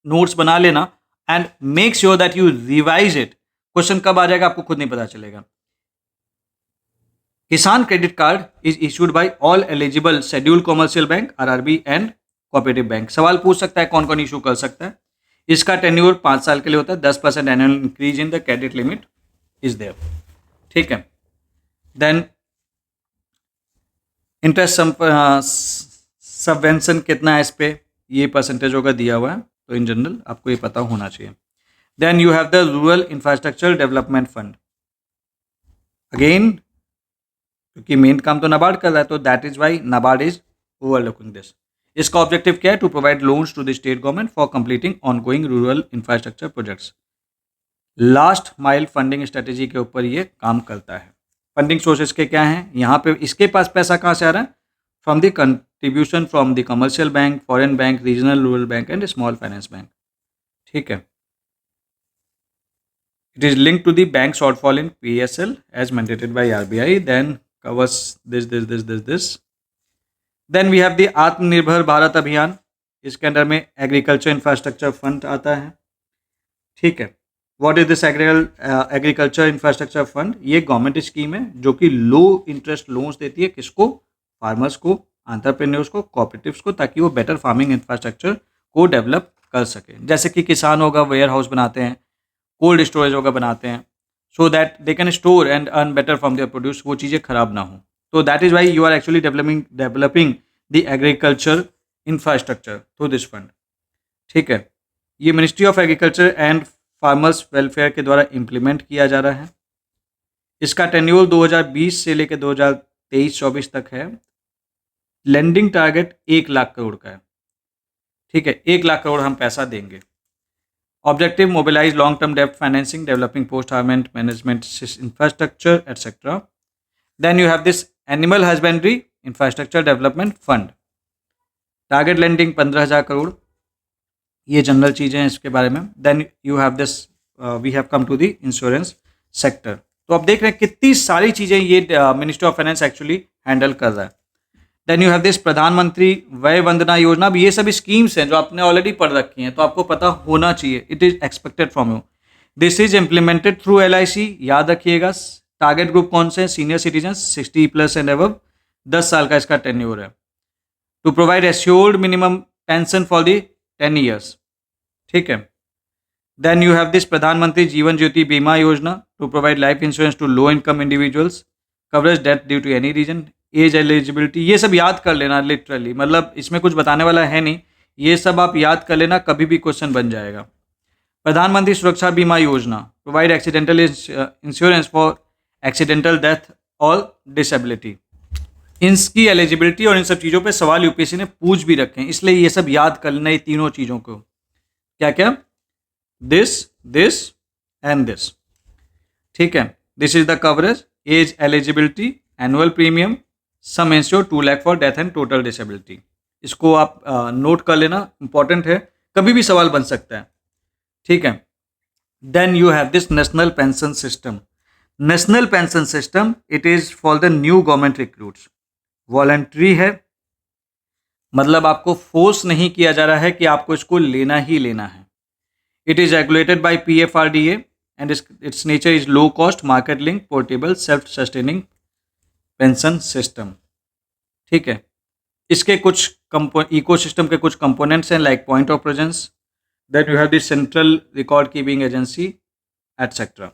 नोट्स बना लेना and make sure that you revise it. Question कब आ जाएगा आपको खुद नहीं पता चलेगा। किसान credit card is issued by all eligible schedule commercial bank, RRB and cooperative bank. सवाल पूछ सकता है कौन कौन इशू कर सकता है। इसका टेन्योर 5 साल के लिए होता है। 10% annual increase in the credit limit is there. ठीक है, देन इंटरेस्ट सबवेंशन कितना है इस पे, ये परसेंटेज होगा दिया हुआ है, तो इन जनरल आपको ये पता होना चाहिए। Then you have the rural infrastructure development fund. Again क्योंकि मेन काम तो नाबार्ड कर रहा है, तो that is why NABARD is overlooking this. इसका ऑब्जेक्टिव क्या है? To provide loans to the state government for completing ongoing rural infrastructure projects. Last mile funding strategy के ऊपर ये काम करता है। फंडिंग सोर्सेज के क्या हैं? यहाँ पे इसके पास पैसा कहाँ से आ रहा है? From the contribution from the commercial bank, foreign bank, regional rural bank and small finance bank. ठीक है, it is linked to the bank shortfall in PSL as mandated by RBI, then covers this. Then we have the आत्मनिर्भर भारत अभियान। इसके अंदर में agriculture infrastructure fund आता है। ठीक है, what is this agriculture infrastructure fund? ये गवर्नमेंट स्कीम है जो कि लो इंटरेस्ट लोन्स देती है। किसको? फार्मर्स को, एंटरप्रेन्योर्स को, कोऑपरेटिव्स को, ताकि वो बेटर फार्मिंग इंफ्रास्ट्रक्चर को डेवलप कर सके। जैसे कि किसान होगा वेयर हाउस बनाते हैं, कोल्ड स्टोरेज होगा बनाते हैं, so that they can store and earn better from their produce, वो चीज़ें खराब ना हो। तो that is why you are actually developing the agriculture infrastructure through this fund। ठीक है, ये ministry of agriculture and farmers welfare के द्वारा इम्प्लीमेंट किया जा रहा है। इसका टेन्योर 2020 से लेकर 2023-24 तक है। लेंडिंग टारगेट 1 लाख करोड़ का है। ठीक है, 1 लाख करोड़ हम पैसा देंगे। Objective, mobilize long-term debt financing, developing post-harvest management infrastructure, etc. Then you have this animal husbandry infrastructure development fund. Target lending 15,000 crore. ये जनरल चीज़ें हैं इसके बारे में. Then you have this, we have come to the insurance sector. तो आप देख रहे हैं कितनी सारी चीज़ें ये ministry of finance actually handle कर रहा है. देन यू हैव दिस प्रधानमंत्री वय वंदना योजना. अब ये सभी स्कीम्स हैं जो आपने ऑलरेडी पढ़ रखी हैं, तो आपको पता होना चाहिए. It is expected from you. This is implemented through LIC. याद रखिएगा. टारगेट ग्रुप कौन से हैं? Senior citizen 60+ and above. 10 साल का इसका टेन्योर है. To provide assured minimum pension for the 10 years. ठीक है. देन यू हैव दिस प्रधानमंत्री जीवन Jyoti Bima Yojana to provide life insurance to low income individuals. Coverage death due to any reason. Age eligibility, ये सब याद कर लेना लिटरली, मतलब इसमें कुछ बताने वाला है नहीं. ये सब आप याद कर लेना, कभी भी क्वेश्चन बन जाएगा. प्रधानमंत्री सुरक्षा बीमा योजना provide accidental insurance for accidental death और डिसेबिलिटी. इनकी एलिजिबिलिटी और इन सब चीज़ों पे सवाल यूपीएससी ने पूछ भी रखे हैं, इसलिए ये सब याद कर लेना. ये तीनों चीज़ों को क्या क्या, दिस एंड दिस. ठीक है. This is the coverage, age eligibility, annual premium, sum insure 2 lakh for death and total disability. इसको आप नोट कर लेना, इंपॉर्टेंट है, कभी भी सवाल बन सकता है. ठीक है. Then you have this national pension system. National pension system, it is for the new government recruits. Voluntary है, मतलब आपको फोर्स नहीं किया जा रहा है कि आपको इसको लेना ही लेना है. It is regulated by PFRDA and its nature is low cost, market link, portable, self sustaining pension system. ठीक है. इसके कुछ इकोसिस्टम के कुछ कंपोनेंट्स हैं, like point of presence. Then you have this central record keeping agency etcetera.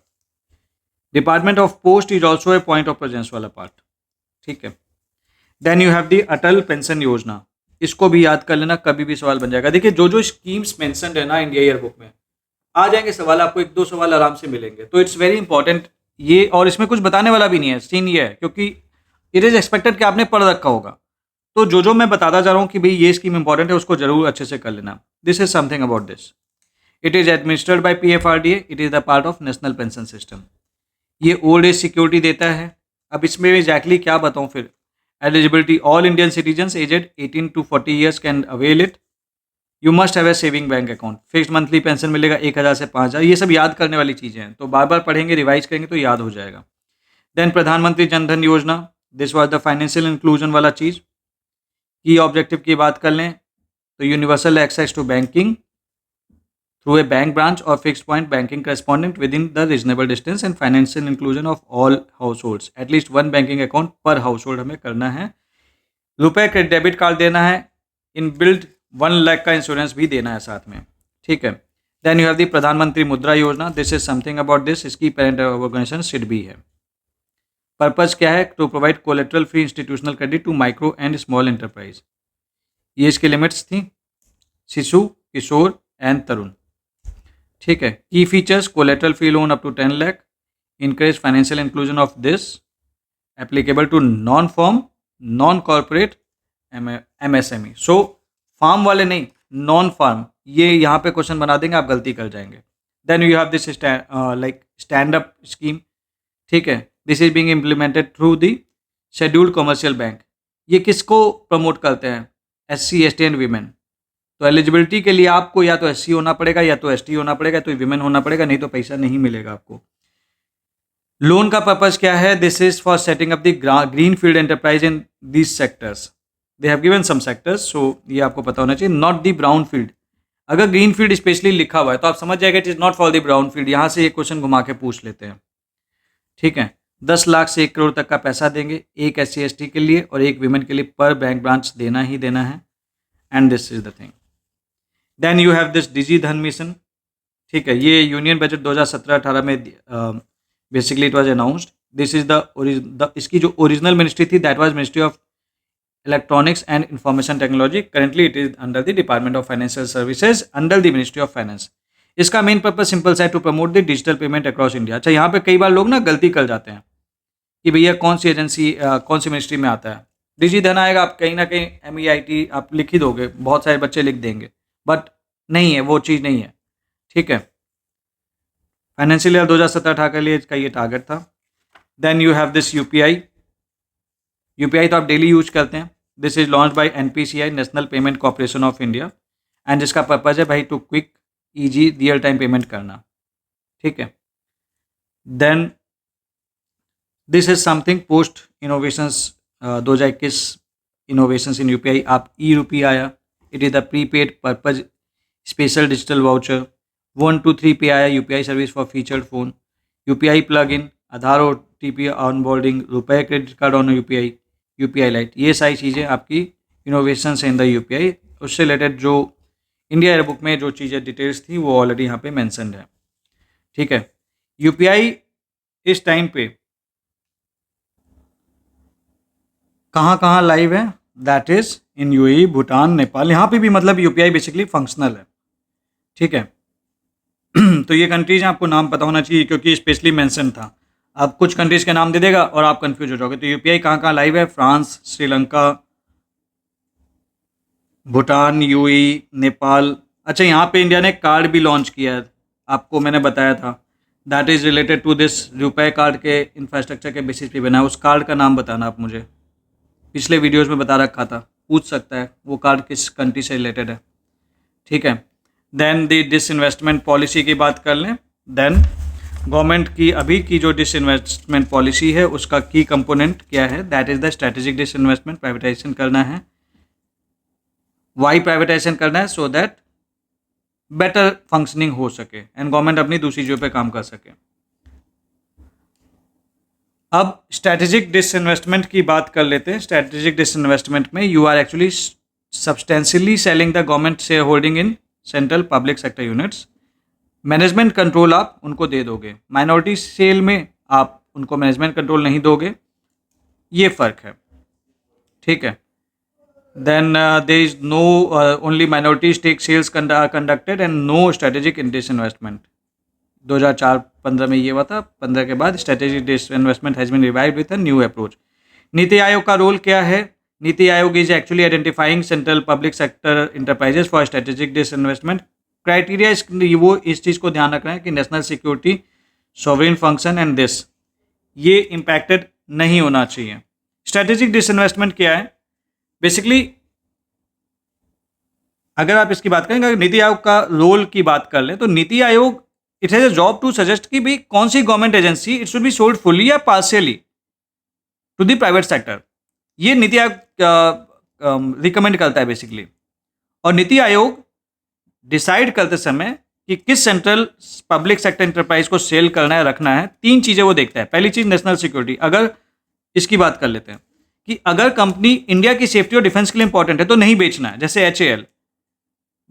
Department of post is also a point of presence वाला part. ठीक है. Then you have the Atal pension Yojana. इसको भी याद कर लेना, कभी भी सवाल बन जाएगा. देखिए जो जो स्कीम्स मेंशन्ड है ना इंडिया ईयर बुक में, आ जाएंगे सवाल, आपको 1-2 सवाल आराम से मिलेंगे. तो इट्स वेरी इंपॉर्टेंट ये, और इसमें कुछ बताने वाला भी नहीं है. सीन ये है क्योंकि इट इज एक्सपेक्टेड कि आपने पढ़ रखा होगा. तो जो जो मैं बताता जा रहा हूँ कि भाई ये स्कीम इंपॉर्टेंट है, उसको जरूर अच्छे से कर लेना. This is something about this. It is administered by PFRDA. It is the part of national pension system. ये ओल्ड एज सिक्योरिटी देता है. अब इसमें एग्जैक्टली क्या बताऊँ फिर. Eligibility, all Indian citizen aged 18 to 40 years can avail it. You must have a saving bank account. Fixed monthly pension मिलेगा 1,000 से 5,000. ये सब याद करने वाली चीज़ें हैं, तो बार बार पढ़ेंगे, रिवाइज करेंगे तो याद हो जाएगा. Then Pradhan Mantri Jan Dhan Yojana. This was the financial inclusion वाला चीज़. की ऑब्जेक्टिव की बात कर लें तो universal access to banking through a bank branch और fix point banking correspondent within the reasonable distance and financial inclusion of all households. At least 1 banking account per household हमें करना है. रुपए क्रेडिट डेबिट कार्ड देना है. In build 1 lakh का insurance भी देना है साथ में. ठीक है. Then you have the Pradhan Mantri Mudra Yojana. This is something about this. इसकी पेरेंट ऑर्गेनाइजेशन सिड भी है. पर्पज क्या है? To provide collateral free institutional credit to micro and small enterprise. ये इसकी लिमिट्स थी, शिशु, किशोर एंड तरुण. ठीक है. Key features, collateral free loan up to 10 lakh, encourage financial inclusion of this, applicable to non farm, non corporate, MSME. So farm वाले नहीं, non farm, ये यहाँ पे क्वेश्चन बना देंगे, आप गलती कर जाएंगे. Then you have this like stand up scheme. ठीक है. This is being implemented through the scheduled commercial bank. ये किसको प्रमोट करते हैं? SC, ST and women. तो एलिजिबिलिटी के लिए आपको या तो SC होना पड़ेगा, या तो ST होना पड़ेगा, तो वीमेन होना पड़ेगा, नहीं तो पैसा नहीं मिलेगा आपको. लोन का पर्पज क्या है? This is for setting up the green field enterprise in these sectors. They have given some sectors, so ये आपको पता होना चाहिए. Not the brown field. अगर ग्रीन फील्ड स्पेशली लिखा हुआ है तो आप समझ जाएगा it is not for the brown field. यहाँ से ये क्वेश्चन घुमा के पूछ लेते हैं. ठीक है. 10 लाख से 1 करोड़ तक का पैसा देंगे, एक SC ST के लिए और एक वीमेन के लिए पर बैंक ब्रांच देना ही देना है. And this is the thing. Then you have this DigiDhan mission. ठीक है. ये यूनियन बजट 2017-18 में basically it was announced. This is the इसकी जो ओरिजिनल मिनिस्ट्री थी that was ministry of electronics and information technology. Currently it is under the department of financial services under the ministry of finance. इसका main purpose simple सा है, to promote the digital payment across India. अच्छा, यहाँ पे कई बार लोग ना गलती कर जाते हैं कि भैया कौन सी एजेंसी कौन सी मिनिस्ट्री में आता है. डिजी धन आएगा, आप कहीं ना कहीं MEIT आप लिख ही दोगे, बहुत सारे बच्चे लिख देंगे, बट नहीं है, वो चीज़ नहीं है. ठीक है, फाइनेंशियल ईयर 2017-18 के लिए इसका ये टारगेट था। Then you have this UPI. UPI तो आप डेली यूज करते हैं। This is launch by NPCI, national payment corporation of India, and जिसका पर्पज है भाई to quick easy real time payment करना। ठीक है, then this is something post innovations 2021 innovations in UPI. आप ई रूपी आया, it is the prepaid purpose special digital voucher. 123 pay आया UPI service for featured phone, UPI plug in, Aadhaar OTP onboarding, RuPay credit card on UPI, UPI lite. ये सारी चीज़ें आपकी innovations in the UPI. उससे related जो India yearbook में जो चीज़ें डिटेल्स थी वो ऑलरेडी यहाँ पे मेंशन्ड है। ठीक है, यूपीआई इस टाइम पे कहाँ कहाँ लाइव है, that is in UAE, Bhutan, Nepal. यहाँ पे भी मतलब यूपीआई बेसिकली फंक्शनल है। ठीक है, तो ये कंट्रीज आपको नाम पता होना चाहिए क्योंकि स्पेशली मेंशन था। आप कुछ कंट्रीज के नाम दे देगा और आप कंफ्यूज हो जाओगे। तो यूपीआई कहाँ कहाँ लाइव है, फ्रांस, श्रीलंका, भूटान, यूएई, नेपाल। अच्छा, यहाँ पे इंडिया ने कार्ड भी लॉन्च किया है, आपको मैंने बताया था। That is related to this RuPay card के इंफ्रास्ट्रक्चर के बेसिस पे बना है। उस कार्ड का नाम बताना आप मुझे, पिछले वीडियोस में बता रखा था, पूछ सकता है वो कार्ड किस कंट्री से रिलेटेड है। ठीक है, देन दी डिसइन्वेस्टमेंट पॉलिसी की बात कर लें। देन गवर्नमेंट की अभी की जो डिसइन्वेस्टमेंट पॉलिसी है उसका की कंपोनेंट क्या है, that is the strategic disinvestment. Privatisation करना है। वाई प्राइवेटाइजेशन करना है, सो दैट बेटर फंक्शनिंग हो सके एंड गवर्नमेंट अपनी दूसरी चीज़ों पे काम कर सके। अब स्ट्रेटेजिक डिसइन्वेस्टमेंट की बात कर लेते हैं। स्ट्रेटेजिक डिसइन्वेस्टमेंट में you are actually substantially selling the government share holding in central public sector units. Management control आप उनको दे दोगे, माइनॉरिटी सेल में आप उनको मैनेजमेंट कंट्रोल नहीं दोगे, ये फ़र्क है। ठीक है, then there is no only minority stake sales conducted and no strategic disinvestment. 2004-15 में ये हुआ था। 15 के बाद strategic disinvestment has been revived with a new approach. NITI Aayog का रोल क्या है? NITI Aayog is actually identifying central public sector enterprises for strategic disinvestment. Criteria वो इस चीज़ को ध्यान रख रहे हैं कि national security, sovereign function and this ये इम्पैक्टेड नहीं होना चाहिए। स्ट्रेटेजिक डिसइन्वेस्टमेंट क्या है? बेसिकली अगर आप इसकी बात करें, अगर नीति आयोग का रोल की बात कर लें तो NITI Aayog it has a job to suggest कि भाई कौन सी government agency it should be sold fully या partially to the private sector. ये नीति आयोग रिकमेंड करता है बेसिकली। और नीति आयोग डिसाइड करते समय कि किस सेंट्रल पब्लिक सेक्टर इंटरप्राइज को सेल करना है, रखना है, 3 चीज़ें वो देखता है। पहली चीज़ नेशनल सिक्योरिटी। अगर इसकी बात कर लेते हैं कि अगर कंपनी इंडिया की सेफ्टी और डिफेंस के लिए इंपॉर्टेंट है तो नहीं बेचना है, जैसे HAL,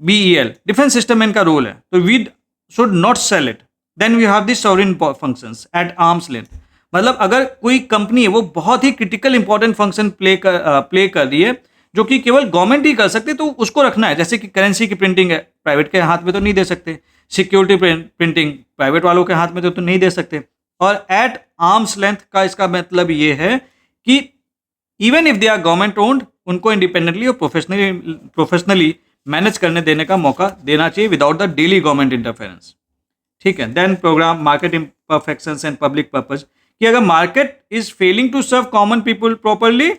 BEL, डिफेंस सिस्टम में इनका रोल है, तो we should not sell it. Then we have this sovereign functions at arms length. मतलब अगर कोई कंपनी है वो बहुत ही क्रिटिकल इंपॉर्टेंट फंक्शन प्ले कर रही है जो कि केवल गवर्नमेंट ही कर सकते, तो उसको रखना है। जैसे कि करेंसी की प्रिंटिंग है, प्राइवेट के हाथ में तो नहीं दे सकते। सिक्योरिटी प्रिंटिंग प्राइवेट वालों के हाथ में तो नहीं दे सकते। और एट आर्म्स लेंथ का इसका मतलब ये है कि even if they are government owned, उनको इंडिपेंडेंटली और प्रोफेशनली मैनेज करने देने का मौका देना चाहिए without the daily government interference. ठीक है, then program market imperfections and public purpose, कि अगर market is failing to serve common people properly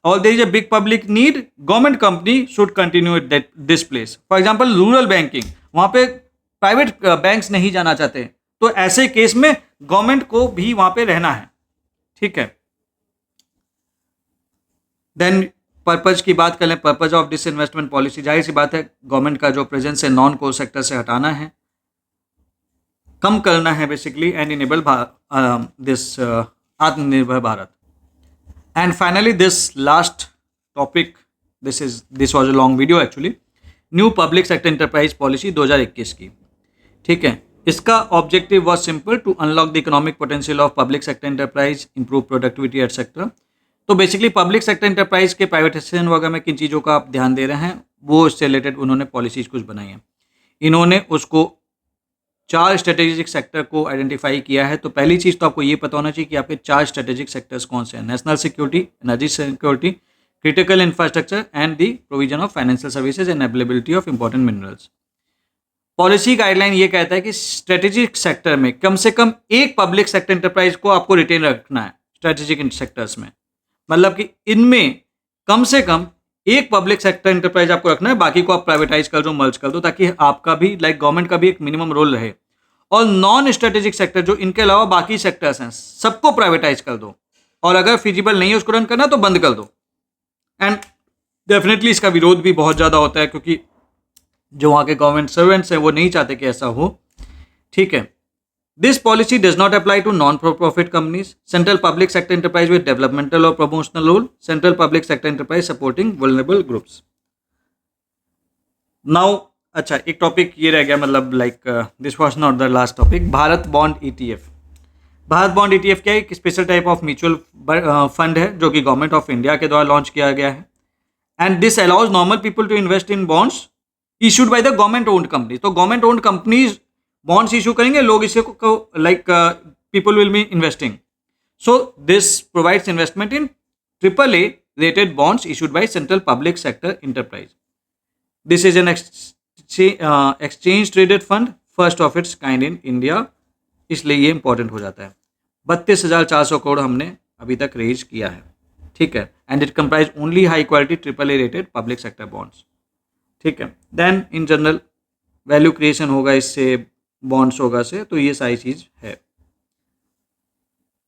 और there is a big public need, government company should continue at this place. For example rural banking, वहां पे private banks नहीं जाना चाहते, तो ऐसे केस में गवर्नमेंट को भी वहां पे रहना है। ठीक है, देन पर्पज की बात करें, पर्पज ऑफ डिसइन्वेस्टमेंट पॉलिसी, जाहिर सी बात है गवर्नमेंट का जो प्रेजेंस है नॉन कोर सेक्टर से हटाना है, कम करना है basically, and enable this Atmanirbhar Bharat. And finally this last topic, this was a long video actually, new public sector enterprise policy 2021 की। ठीक है, इसका objective was simple, to unlock the economic potential of public sector enterprise, improve productivity etcetera. तो basically public sector enterprise के privatisation वगैरह में किन चीज़ों का आप ध्यान दे रहे हैं, वो इससे रिलेटेड उन्होंने पॉलिसीज कुछ बनाई हैं। इन्होंने उसको 4 स्ट्रेटेजिक सेक्टर को आइडेंटिफाई किया है। तो पहली चीज़ तो आपको ये पता होना चाहिए कि आपके 4 स्ट्रेटेजिक सेक्टर्स कौन से हैं: national security, energy security, critical infrastructure and the provision of financial services and availability of important minerals. Policy guideline ये कहता है कि स्ट्रेटेजिक सेक्टर में कम से कम एक पब्लिक सेक्टर एंटरप्राइज को आपको रिटेन रखना है स्ट्रेटेजिक सेक्टर्स में, मतलब कि इनमें कम से कम एक पब्लिक सेक्टर एंटरप्राइज आपको रखना है, बाकी को आप प्राइवेटाइज कर दो, मर्ज कर दो, ताकि आपका भी गवर्नमेंट का भी एक मिनिमम रोल रहे। और नॉन स्ट्रेटेजिक सेक्टर जो इनके अलावा बाकी सेक्टर्स हैं सबको प्राइवेटाइज कर दो, और अगर फिजिबल नहीं है उसको रन करना तो बंद कर दो। एंड डेफिनेटली इसका विरोध भी बहुत ज़्यादा होता है, क्योंकि जो वहाँ के गवर्नमेंट सर्वेंट्स हैं वो नहीं चाहते कि ऐसा हो। ठीक है, this policy does not apply to non for profit companies, central public sector enterprise with developmental और promotional role, central public sector enterprise supporting vulnerable groups. Now अच्छा, एक टॉपिक ये रह गया, मतलब this was not the last topic, Bharat bond ETF. Bharat bond ETF क्या है? एक special type of mutual fund है जो कि गवर्नमेंट ऑफ इंडिया के द्वारा लॉन्च किया गया है। And this allows normal people to invest in bonds issued by the government owned company. तो government owned companies bonds issue करेंगे, लोग इसे people will be investing. So this provides investment in AAA rated bonds issued by central public sector enterprise. This is an exchange traded fund, first of its kind in India, इसलिए ये important हो जाता है। 32,400 करोड़ हमने अभी तक raise किया है। ठीक है, and it comprise only high quality AAA rated public sector bonds. ठीक है, then in general value creation होगा इससे, बॉन्ड्स होगा से, तो ये सारी चीज़ है।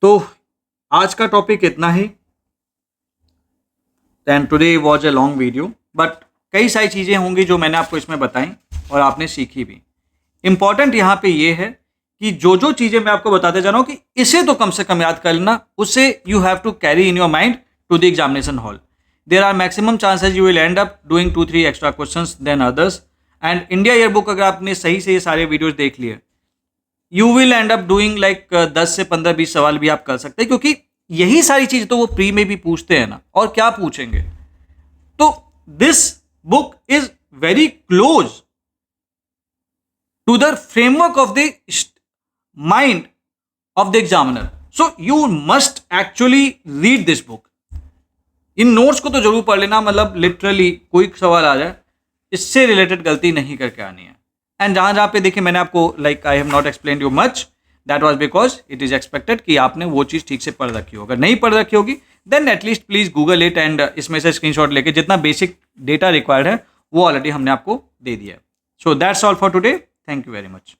तो आज का टॉपिक इतना ही। Then today was a long video, but कई सारी चीज़ें होंगी जो मैंने आपको इसमें बताई और आपने सीखी भी। इम्पॉर्टेंट यहाँ पे ये है कि जो जो चीज़ें मैं आपको बताते जा रहा हूँ कि इसे तो कम से कम याद कर लेना, उससे you have to carry in your mind to the examination hall. There are maximum chances you will end up doing 2-3 extra questions than others. And India yearbook अगर आपने सही से ये सारे वीडियोज देख लिए, you will end up doing 10 से 15-20 सवाल भी आप कर सकते हैं, क्योंकि यही सारी चीज़ तो वो प्री में भी पूछते हैं ना, और क्या पूछेंगे। तो this book is very close to the framework of the mind of the examiner, so you must actually read this book। In notes को तो जरूर पढ़ लेना, मतलब लिटरली कोई सवाल आ जाए इससे रिलेटेड गलती नहीं करके आनी है। एंड जहां जहां पे देखिए मैंने आपको I have not explained you much, that was because it is expected कि आपने वो चीज़ ठीक से पढ़ रखी हो। अगर नहीं पढ़ रखी होगी then atleast please Google it, and इसमें से स्क्रीनशॉट लेके जितना बेसिक डेटा रिक्वायर्ड है वो ऑलरेडी हमने आपको दे दिया है। So that's all for today, thank you very much.